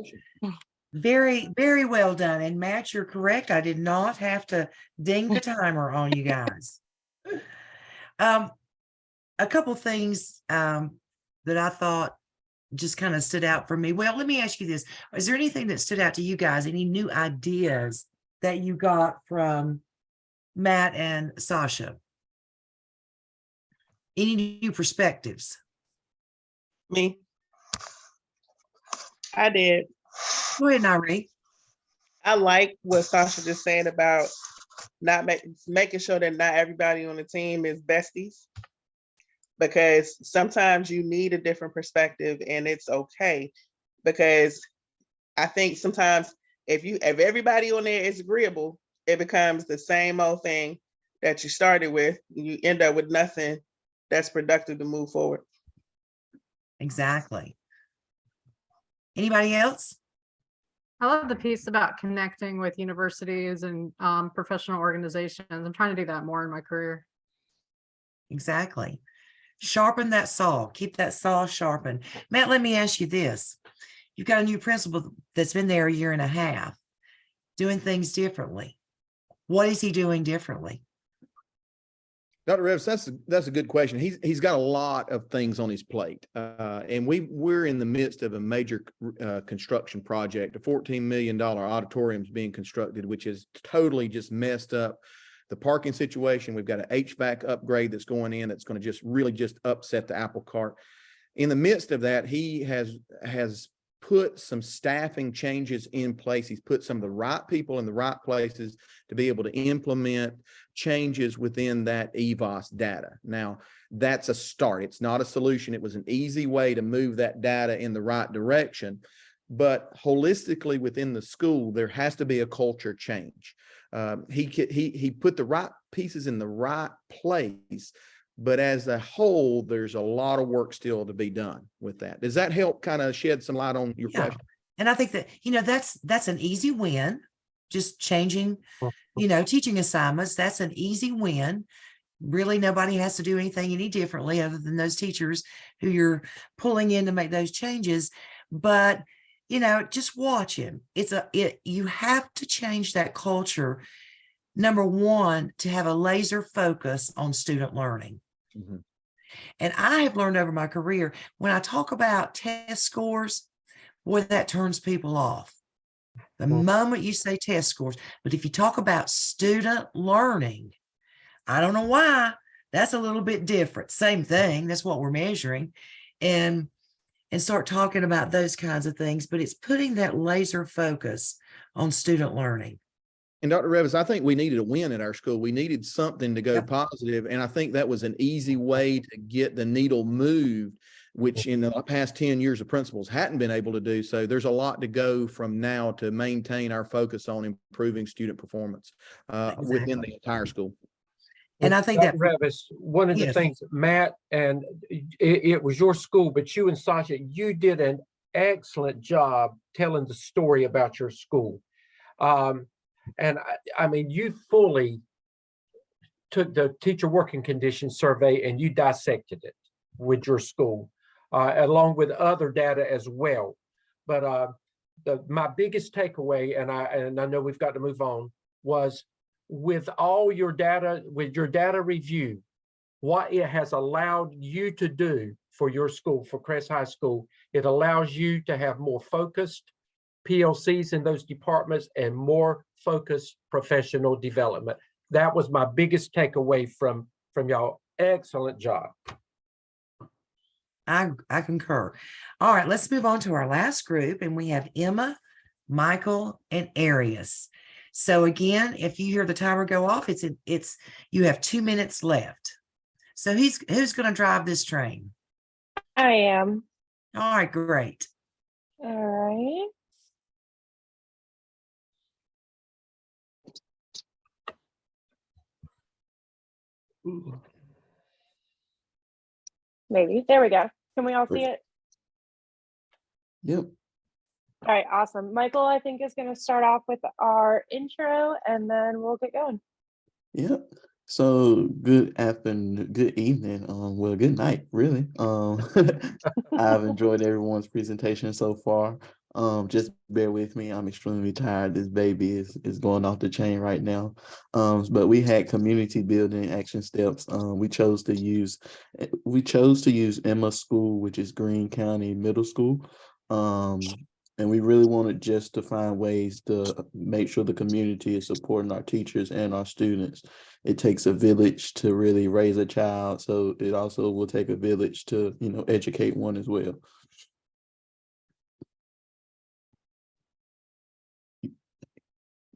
Very, very well done. And Matt, you're correct. I did not have to ding the timer on you guys. A couple things that I thought just kind of stood out for me. Well, let me ask you this. Is there anything that stood out to you guys? Any new ideas that you got from Matt and Sasha? Any new perspectives? Me. I did. Go ahead, Nari. I like what Sasha just said about not making sure that not everybody on the team is besties, because sometimes you need a different perspective, and it's okay. Because I think sometimes if everybody on there is agreeable, it becomes the same old thing that you started with. You end up with nothing that's productive to move forward. Exactly. Anybody else? I love the piece about connecting with universities and professional organizations. I'm trying to do that more in my career. Exactly. Sharpen that saw. Keep that saw sharpened. Matt, let me ask you this. You've got a new principal that's been there 1.5 years, doing things differently. What is he doing differently? Dr. Revis, that's a good question. He's got a lot of things on his plate, and we're in the midst of a major construction project. A $14 million auditorium is being constructed, which is totally just messed up the parking situation. We've got an HVAC upgrade that's going in that's going to just really upset the apple cart. In the midst of that, he has put some staffing changes in place. He's put some of the right people in the right places to be able to implement changes within that EVOS data. Now, that's a start. It's not a solution. It was an easy way to move that data in the right direction. But holistically within the school, there has to be a culture change. He put the right pieces in the right place, but as a whole, there's a lot of work still to be done with that. Does that help kind of shed some light on your Yeah. question? And I think that, that's an easy win. Just changing, teaching assignments, that's an easy win. Really, nobody has to do anything any differently other than those teachers who you're pulling in to make those changes. But, just watch him. You have to change that culture. Number one, to have a laser focus on student learning. Mhm. And I have learned over my career, when I talk about test scores, boy, that turns people off. The moment you say test scores, but if you talk about student learning, I don't know why, that's a little bit different. Same thing, that's what we're measuring. And start talking about those kinds of things, but it's putting that laser focus on student learning. And Dr. Revis, I think we needed a win at our school. We needed something to go positive, and I think that was an easy way to get the needle moved, which in the past 10 years of principals hadn't been able to do. So there's a lot to go from now to maintain our focus on improving student performance within the entire school. And I think that Revis, one of the Yes. things, Matt, and it was your school, but you and Sasha, you did an excellent job telling the story about your school. And I mean, you fully took the teacher working conditions survey and you dissected it with your school, along with other data as well. But my biggest takeaway, and I know we've got to move on, was with all your data, with your data review, what it has allowed you to do for your school, for Crest High School, it allows you to have more focused PLCs in those departments and more focused professional development. That was my biggest takeaway from y'all. Excellent job. I concur. All right, let's move on to our last group, and we have Emma, Michael, and Arius. So again, if you hear the timer go off, it's you have 2 minutes left. So who's going to drive this train? I am. All right, great. All right. Maybe. There we go. Can we all see it? Yep. All right, awesome. Michael, I think, is going to start off with our intro and then we'll get going. Yep. So good afternoon, good evening, well, good night, really. I've enjoyed everyone's presentation so far. Just bear with me. I'm extremely tired. This baby is going off the chain right now. But we had community building action steps. We chose to use Emma School, which is Greene County Middle School. And we really wanted just to find ways to make sure the community is supporting our teachers and our students. It takes a village to really raise a child, so it also will take a village to, educate one as well.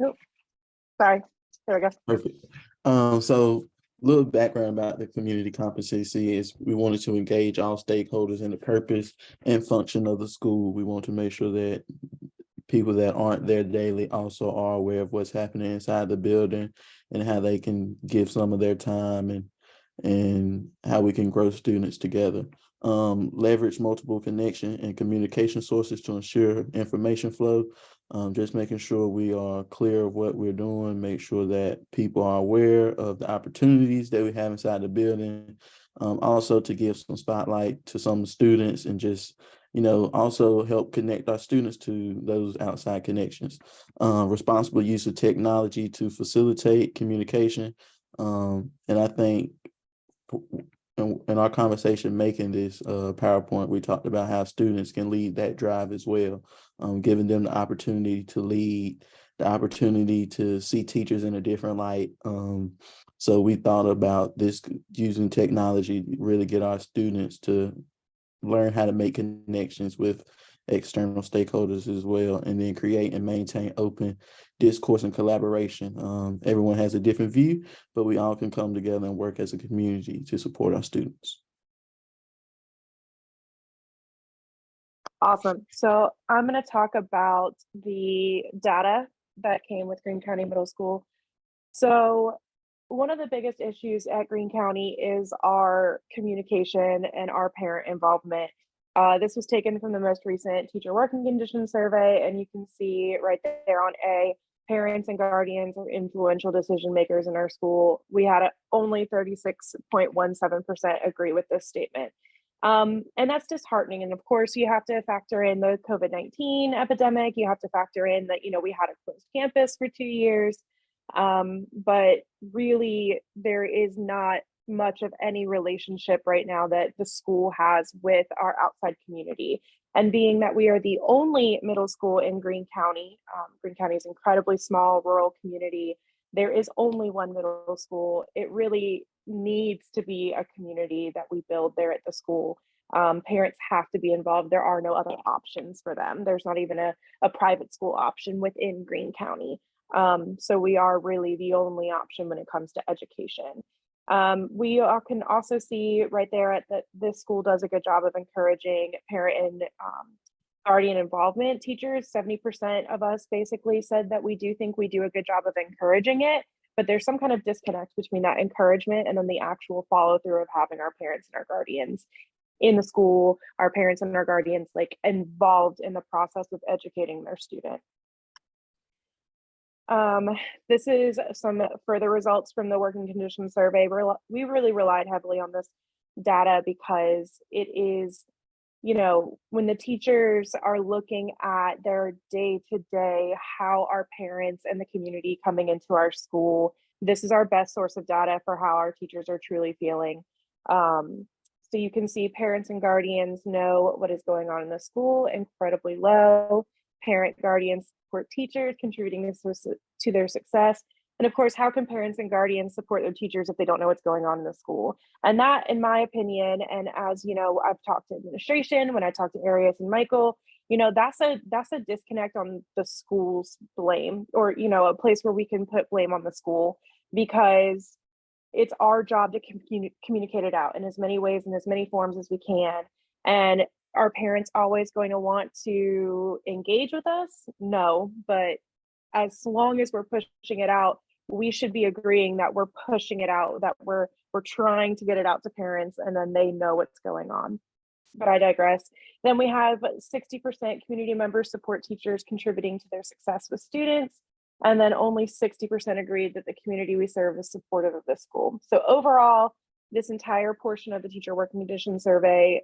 Nope. Sorry. There we go. Perfect. So a little background about the community competency is we wanted to engage all stakeholders in the purpose and function of the school. We want to make sure that people that aren't there daily also are aware of what's happening inside the building and how they can give some of their time and how we can grow students together. Leverage multiple connection and communication sources to ensure information flow. Just making sure we are clear of what we're doing, make sure that people are aware of the opportunities that we have inside the building. Also to give some spotlight to some students and just, also help connect our students to those outside connections. Responsible use of technology to facilitate communication. And I think in our conversation making this PowerPoint, we talked about how students can lead that drive as well, giving them the opportunity to lead, the opportunity to see teachers in a different light. So we thought about this using technology to really get our students to learn how to make connections with external stakeholders as well, and then create and maintain open discourse and collaboration. Everyone has a different view, but we all can come together and work as a community to support our students. Awesome. So I'm going to talk about the data that came with Greene County Middle School. So one of the biggest issues at Greene County is our communication and our parent involvement. This was taken from the most recent teacher working conditions survey, and you can see right there on A, parents and guardians are influential decision makers in our school. We had only 36.17% agree with this statement. And that's disheartening. And of course, you have to factor in the COVID-19 epidemic. You have to factor in that, we had a closed campus for 2 years. But really, there is not much of any relationship right now that the school has with our outside community. And being that we are the only middle school in Greene County is an incredibly small rural community. There is only one middle school. It really needs to be a community that we build there at the school. Parents have to be involved. There are no other options for them. There's not even a private school option within Greene County. So we are really the only option when it comes to education. We can also see right there that this school does a good job of encouraging parent and guardian involvement. Teachers, 70% of us basically said that we do think we do a good job of encouraging it, but there's some kind of disconnect between that encouragement and then the actual follow through of having our parents and our guardians in the school, our parents and our guardians involved in the process of educating their student. This is some further results from the working conditions survey. We really relied heavily on this data because it is, when the teachers are looking at their day-to-day, how our parents and the community coming into our school, this is our best source of data for how our teachers are truly feeling. So you can see parents and guardians know what is going on in the school, incredibly low. Parent guardians support teachers, contributing to their success. And of course, how can parents and guardians support their teachers if they don't know what's going on in the school? And that, in my opinion, and as I've talked to administration, when I talked to Arius and Michael, that's a disconnect on the school's blame, or a place where we can put blame on the school, because it's our job to communicate it out in as many ways and as many forms as we can. And are parents always going to want to engage with us? No, but as long as we're pushing it out, we should be agreeing that we're pushing it out, that we're trying to get it out to parents, and then they know what's going on. But I digress. Then we have 60% community members support teachers contributing to their success with students. And then only 60% agreed that the community we serve is supportive of this school. So overall, this entire portion of the teacher working conditions survey,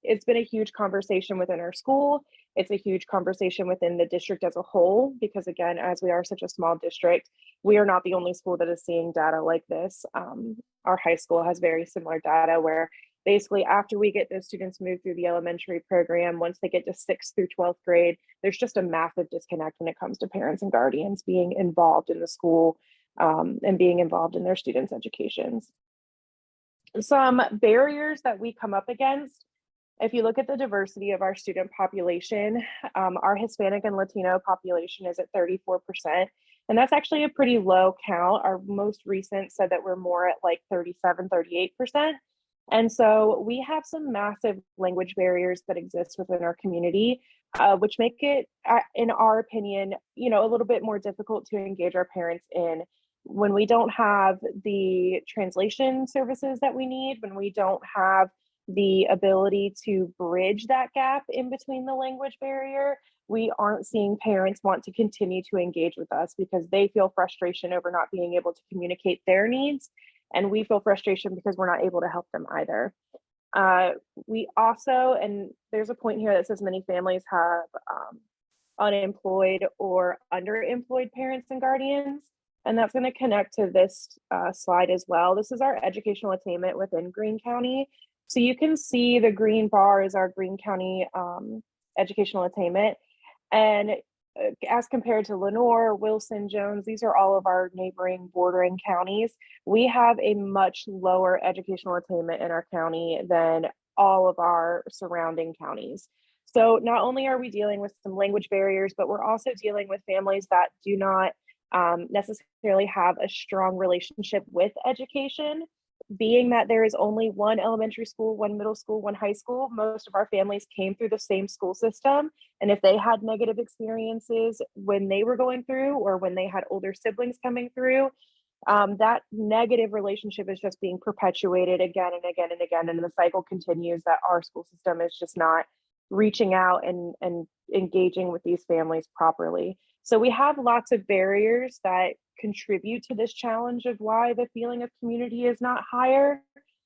it's been a huge conversation within our school. It's a huge conversation within the district as a whole, because again, as we are such a small district, we are not the only school that is seeing data like this. Our high school has very similar data where basically after we get those students moved through the elementary program, once they get to 6th through 12th grade, there's just a massive disconnect when it comes to parents and guardians being involved in the school and being involved in their students' educations. Some barriers that we come up against: if you look at the diversity of our student population, our Hispanic and Latino population is at 34%, and that's actually a pretty low count. Our most recent said that we're more at 37, 38%. And so we have some massive language barriers that exist within our community, which make it, in our opinion, a little bit more difficult to engage our parents in. When we don't have the translation services that we need, when we don't have the ability to bridge that gap in between the language barrier, we aren't seeing parents want to continue to engage with us because they feel frustration over not being able to communicate their needs. And we feel frustration because we're not able to help them either. We also, and there's a point here that says many families have unemployed or underemployed parents and guardians. And that's going to connect to this slide as well. This is our educational attainment within Greene County. So you can see the green bar is our Greene County educational attainment. And as compared to Lenoir, Wilson, Jones, these are all of our neighboring bordering counties. We have a much lower educational attainment in our county than all of our surrounding counties. So not only are we dealing with some language barriers, but we're also dealing with families that do not necessarily have a strong relationship with education. being that there is only one elementary school, one middle school, one high school, most of our families came through the same school system. And if they had negative experiences when they were going through, or when they had older siblings coming through, that negative relationship is just being perpetuated again and again and again. And the cycle continues that our school system is just not reaching out and engaging with these families properly. So we have lots of barriers that contribute to this challenge of why the feeling of community is not higher.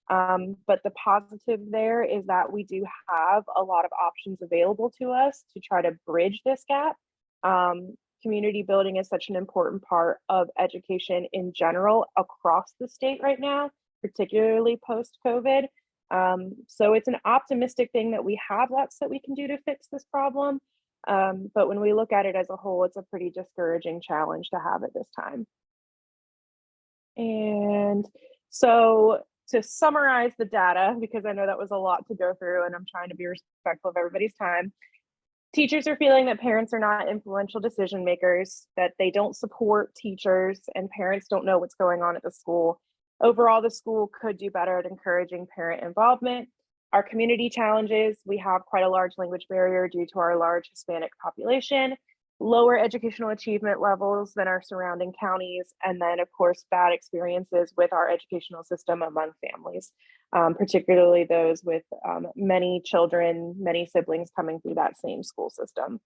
But the positive there is that we do have a lot of options available to us to try to bridge this gap. Community building is such an important part of education in general across the state right now, particularly post-COVID. So it's an optimistic thing that we have lots that we can do to fix this problem. But when we look at it as a whole, it's a pretty discouraging challenge to have at this time. And so to summarize the data, because I know that was a lot to go through and I'm trying to be respectful of everybody's time. Teachers are feeling that parents are not influential decision makers, that they don't support teachers, and parents don't know what's going on at the school. Overall, the school could do better at encouraging parent involvement. Our community challenges, we have quite a large language barrier due to our large Hispanic population, lower educational achievement levels than our surrounding counties, and then of course, bad experiences with our educational system among families, particularly those with many children, many siblings coming through that same school system.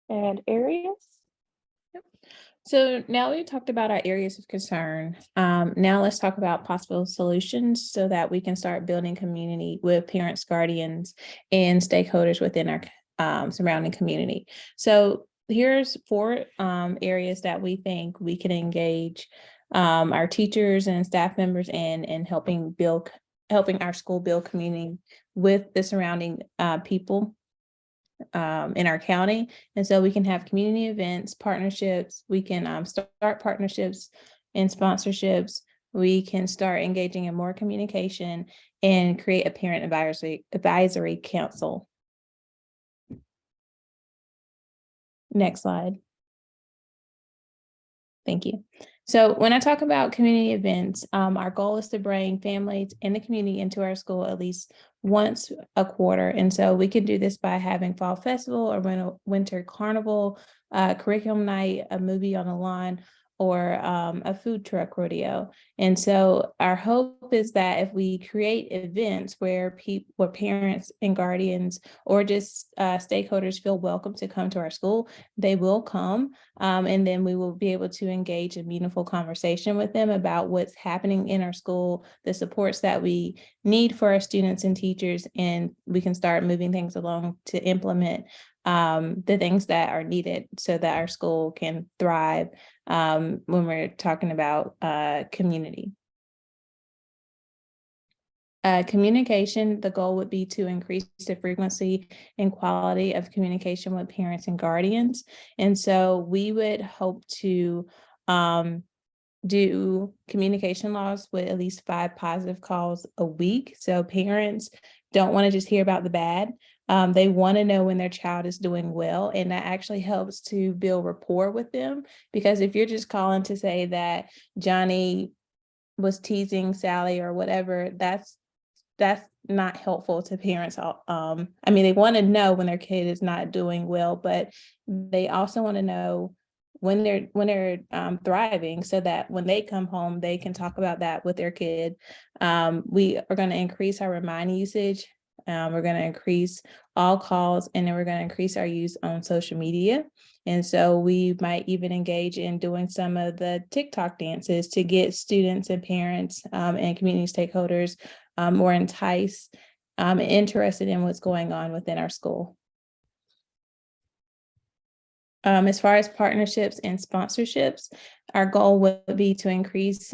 And Arius? So now we've talked about our areas of concern. Now let's talk about possible solutions so that we can start building community with parents, guardians, and stakeholders within our surrounding community. So here's 4 areas that we think we can engage our teachers and staff members in helping our school build community with the surrounding people in our county. And so we can have community events, partnerships, we can start partnerships and sponsorships, we can start engaging in more communication and create a parent advisory council. Next slide. Thank you. So when I talk about community events, our goal is to bring families and the community into our school at least once a quarter. And so we can do this by having fall festival or winter carnival, curriculum night, a movie on the lawn, or a food truck rodeo. And so our hope is that if we create events where parents and guardians or just stakeholders feel welcome to come to our school, they will come. And then we will be able to engage in meaningful conversation with them about what's happening in our school, the supports that we need for our students and teachers, and we can start moving things along to implement the things that are needed so that our school can thrive when we're talking about community. Communication, the goal would be to increase the frequency and quality of communication with parents and guardians. And so we would hope to do communication logs with at least 5 positive calls a week. So parents don't want to just hear about the bad. They want to know when their child is doing well, and that actually helps to build rapport with them. Because if you're just calling to say that Johnny was teasing Sally or whatever, that's not helpful to parents. I mean, they want to know when their kid is not doing well, but they also want to know when they're thriving, so that when they come home, they can talk about that with their kid. We are going to increase our remind usage. We're going to increase all calls, and then we're going to increase our use on social media. And so we might even engage in doing some of the TikTok dances to get students and parents and community stakeholders more enticed and interested in what's going on within our school. As far as partnerships and sponsorships, our goal would be to increase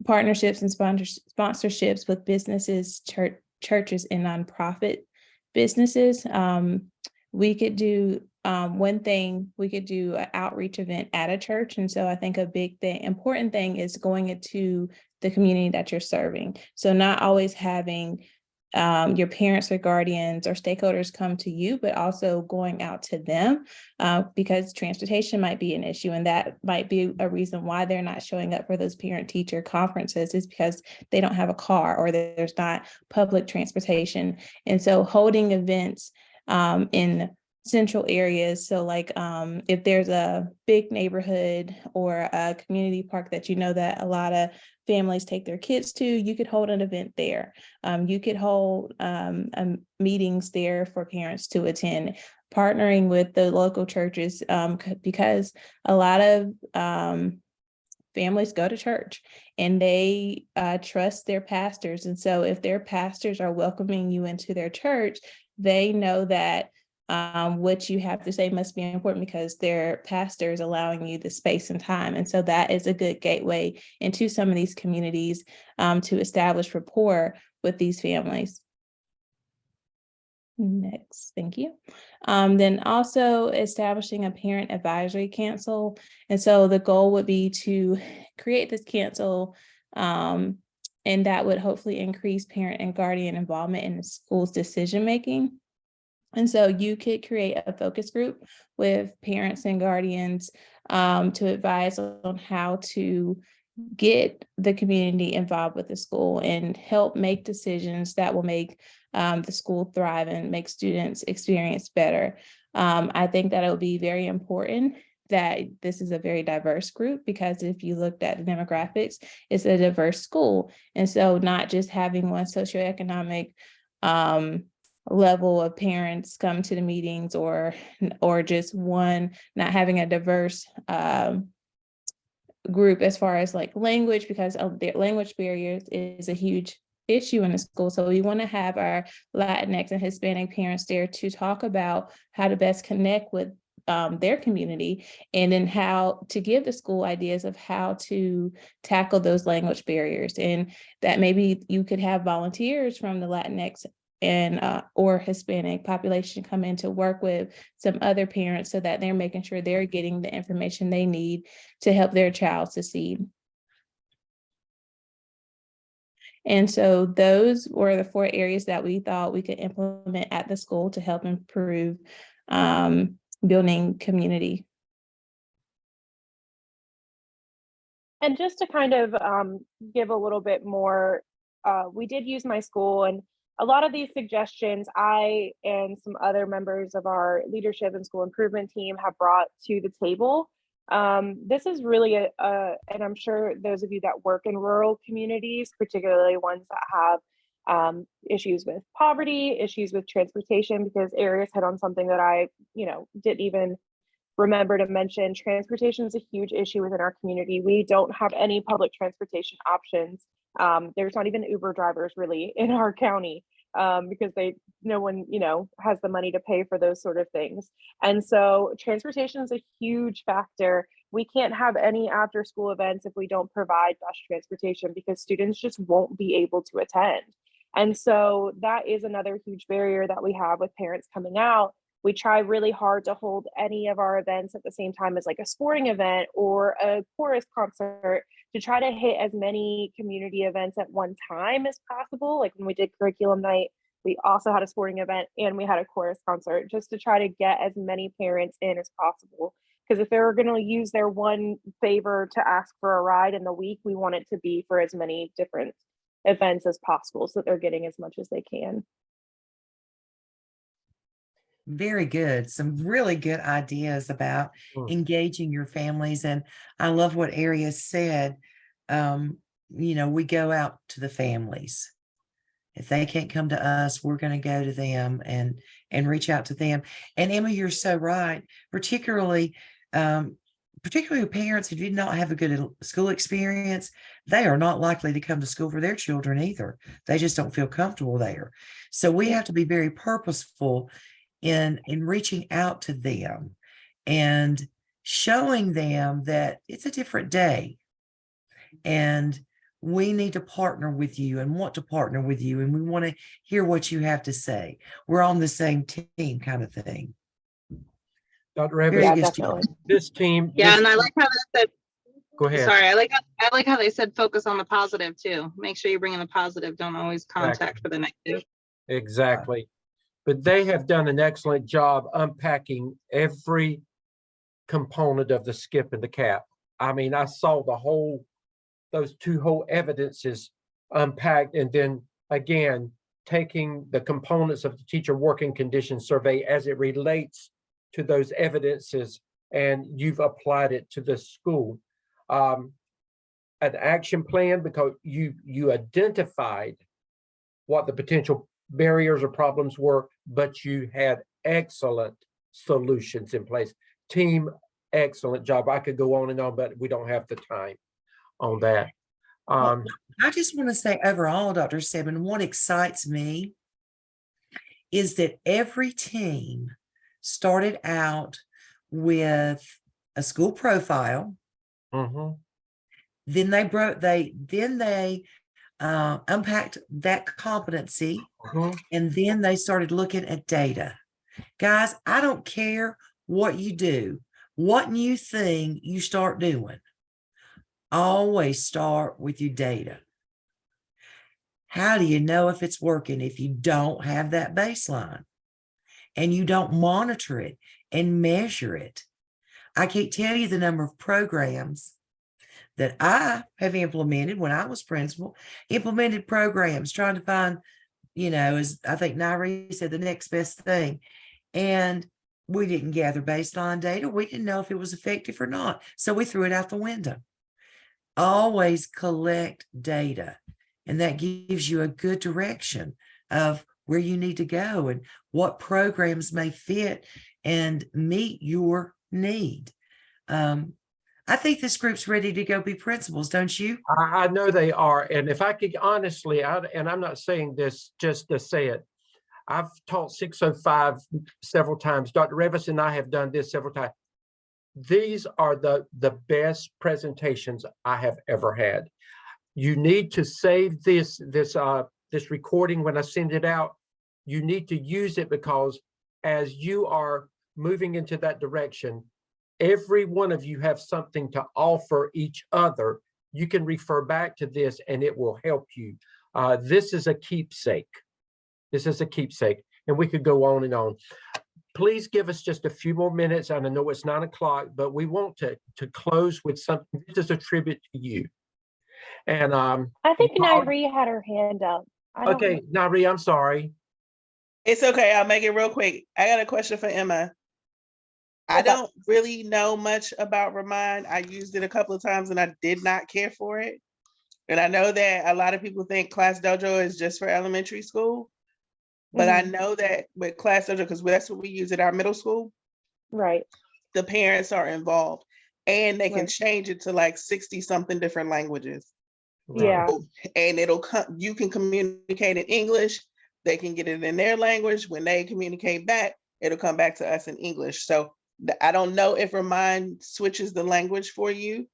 partnerships and sponsorships with businesses, churches, and nonprofit businesses. We could do one thing, we could do an outreach event at a church. And so I think important thing is going into the community that you're serving. So not always having your parents or guardians or stakeholders come to you, but also going out to them, because transportation might be an issue, and that might be a reason why they're not showing up for those parent-teacher conferences, is because they don't have a car or there's not public transportation. And so holding events in central areas. So like if there's a big neighborhood or a community park that you know that a lot of families take their kids to, you could hold an event there. You could hold meetings there for parents to attend, partnering with the local churches, because a lot of families go to church and they trust their pastors. And so if their pastors are welcoming you into their church, they know that what you have to say must be important because their pastor is allowing you the space and time. And so that is a good gateway into some of these communities to establish rapport with these families. Next, thank you. Then also establishing a parent advisory council. And so the goal would be to create this council, and that would hopefully increase parent and guardian involvement in the school's decision-making. And so you could create a focus group with parents and guardians to advise on how to get the community involved with the school and help make decisions that will make the school thrive and make students experience better. I think that it will be very important that this is a very diverse group, because if you looked at the demographics, it's a diverse school. And so not just having one socioeconomic level of parents come to the meetings, or just one, not having a diverse group as far as like language, because of the language barriers is a huge issue in the school. So we want to have our Latinx and Hispanic parents there to talk about how to best connect with their community, and then how to give the school ideas of how to tackle those language barriers. And that maybe you could have volunteers from the Latinx and or Hispanic population come in to work with some other parents so that they're making sure they're getting the information they need to help their child succeed. And so those were the 4 areas that we thought we could implement at the school to help improve building community. And just to kind of give a little bit more, we did use my school, and a lot of these suggestions I and some other members of our leadership and school improvement team have brought to the table. This is really and I'm sure those of you that work in rural communities, particularly ones that have issues with poverty, issues with transportation, because Arius hit on something that I, didn't even remember to mention. Transportation is a huge issue within our community. We don't have any public transportation options. There's not even Uber drivers really in our county because no one, has the money to pay for those sort of things. And so transportation is a huge factor. We can't have any after school events if we don't provide bus transportation, because students just won't be able to attend. And so that is another huge barrier that we have with parents coming out. We try really hard to hold any of our events at the same time as like a sporting event or a chorus concert, to try to hit as many community events at one time as possible. Like when we did curriculum night, we also had a sporting event and we had a chorus concert, just to try to get as many parents in as possible. Because if they're going to use their one favor to ask for a ride in the week, we want it to be for as many different events as possible, so that they're getting as much as they can. Very good. Some really good ideas about engaging your families. And I love what Arius said. We go out to the families. If they can't come to us, we're going to go to them and reach out to them. And Emma, you're so right. Particularly parents who did not have a good school experience, they are not likely to come to school for their children either. They just don't feel comfortable there. So we have to be very purposeful in reaching out to them and showing them that it's a different day and we need to partner with you and want to partner with you, and we want to hear what you have to say. We're on the same team, kind of thing. Dr. Revis, Very good, Steve. this team. Yeah, this and I team- like how they said. Go ahead. Sorry, I like how they said focus on the positive too. Make sure you bring in the positive. Don't always contact for the negative. Exactly. But they have done an excellent job unpacking every component of the skip and the cap. I mean, I saw those two whole evidences unpacked, and then again, taking the components of the teacher working condition survey as it relates to those evidences, and you've applied it to the school. An action plan, because you identified what the potential barriers or problems were, but you had excellent solutions in place. Team, excellent job. I could go on and on, but we don't have the time on that. Well, I just want to say overall, Dr. Seban, what excites me is that every team started out with a school profile. Mhm. Then they unpacked that competency, and then they started looking at data. Guys, I don't care what you do, what new thing you start doing, always start with your data. How do you know if it's working if you don't have that baseline and you don't monitor it and measure it? I can't tell you the number of programs that I have implemented when I was principal, implemented programs trying to find, as I think Nairi said, the next best thing. And we didn't gather baseline data. We didn't know if it was effective or not. So we threw it out the window. Always collect data. And that gives you a good direction of where you need to go and what programs may fit and meet your need. I think this group's ready to go be principals, don't you? I know they are. And if I could honestly, and I'm not saying this just to say it, I've taught 605 several times. Dr. Revis and I have done this several times. These are the best presentations I have ever had. You need to save this recording when I send it out. You need to use it, because as you are moving into that direction, every one of you have something to offer each other. You can refer back to this and it will help you. This is a keepsake. This is a keepsake, and we could go on and on. Please give us just a few more minutes. And I know it's 9 o'clock, but we want to close with something. This is a tribute to you. And I think Nairi had her hand up. Okay, Nairi, I'm sorry. It's okay. I'll make it real quick. I got a question for Emma. I don't really know much about Remind. I used it a couple of times and I did not care for it. And I know that a lot of people think Class Dojo is just for elementary school. But I know that with Class Dojo, because that's what we use at our middle school. Right. The parents are involved and they can change it to like 60 something different languages. Yeah. And it'll come, you can communicate in English. They can get it in their language. When they communicate back, it'll come back to us in English. So I don't know if Remind switches the language for you,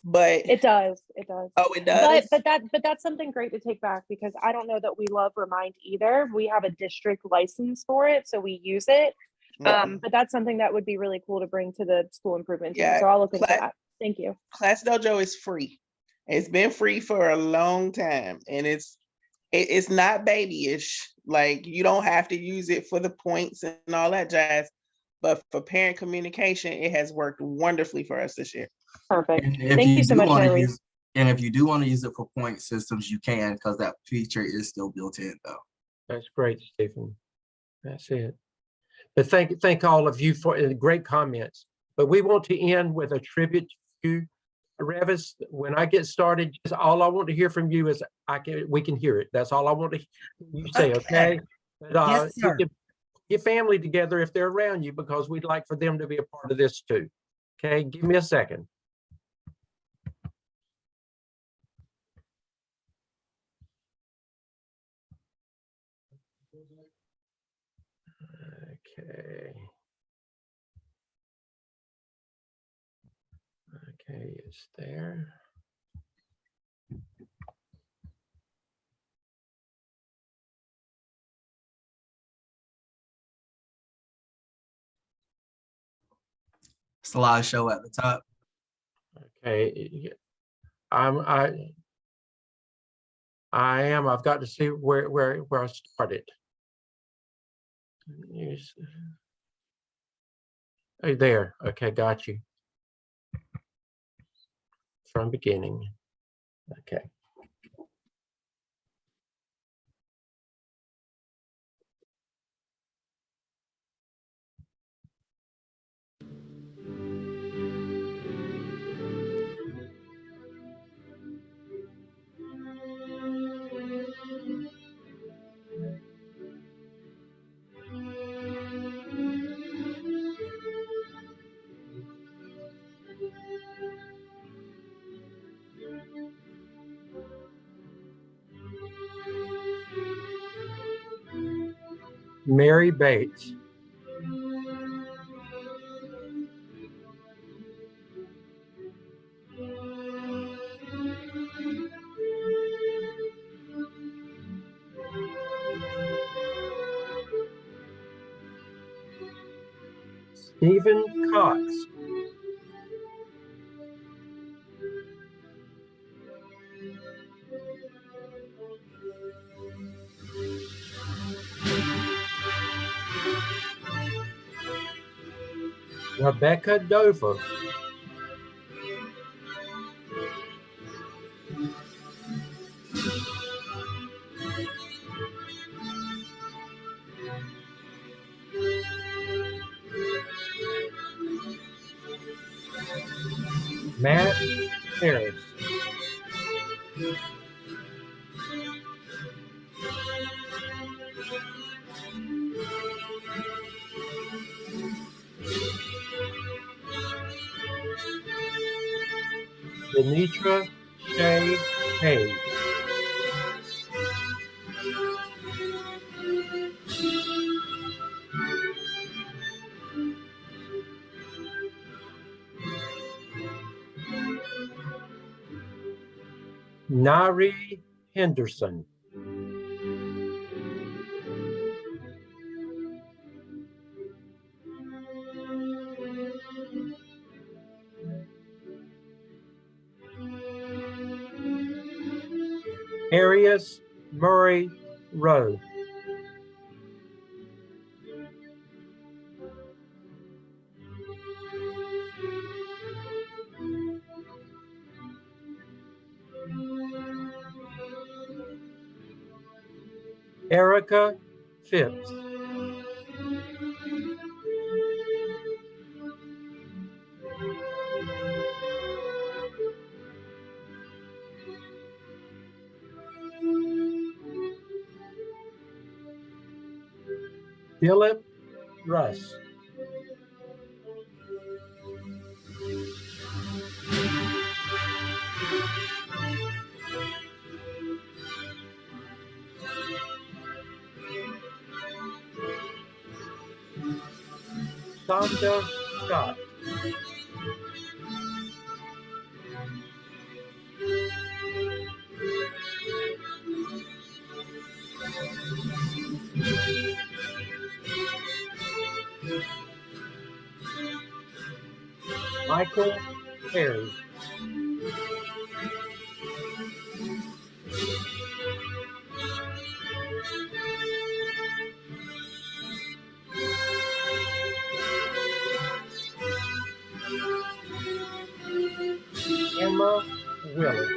but it does. It does. Oh, it does. But that's something great to take back, because I don't know that we love Remind either. We have a district license for it, so we use it. But that's something that would be really cool to bring to the school improvement team. So I'll look into that. Thank you. Class Dojo is free. It's been free for a long time, and it's not babyish. Like, you don't have to use it for the points and all that jazz. But for parent communication, it has worked wonderfully for us this year. Perfect. Thank you so much, Larry. And if you do want to use it for point systems, you can, because that feature is still built in, though. That's great, Stephen. That's it. But thank all of you for the great comments. But we want to end with a tribute to you, Revis. When I get started, just all I want to hear from you is we can hear it. That's all I want to hear you say. Okay. But, Yes, sir. your family together if they're around you, because we'd like for them to be a part of this too. Okay, give me a second. Okay. Okay, it's there. Slideshow at the top. Okay, I am. I've got to see where I started. Yes. Oh, there. Okay, got you. From beginning. Okay. Mary Bates. Stephen Cox. Rebecca Dover. Matt Harris. Denitra Shea Hayes. Nari Henderson. Arius Murray Rowe. Erica Phipps. Philip Russ. Sasha Scott. Michael Perry. Emma Willis.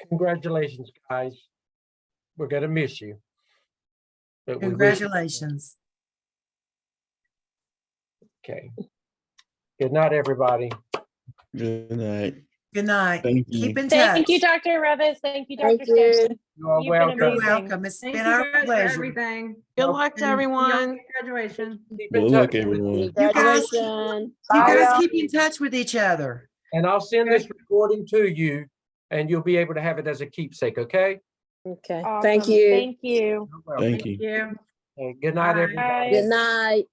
Congratulations, guys. We're gonna miss you. But we wish you- Congratulations. Okay. Good night, everybody. Good night. Good night. Thank you. Keep in touch. Thank you, Dr. Revis. Thank you, Thank Dr. Sampson. You are You've been welcome. You're amazing. welcome. It's Thank been you our guys for pleasure. everything. Good luck to And everyone. young Graduation. Keep in Good luck, touch. everyone. You guys, Graduation. you Bye, guys y'all. keep in touch with each other. And I'll send this recording to you and you'll be able to have it as a keepsake, okay? Okay, Awesome. thank you. Thank you. You're welcome. Thank you. Yeah. And good night, Bye. everybody. Good night.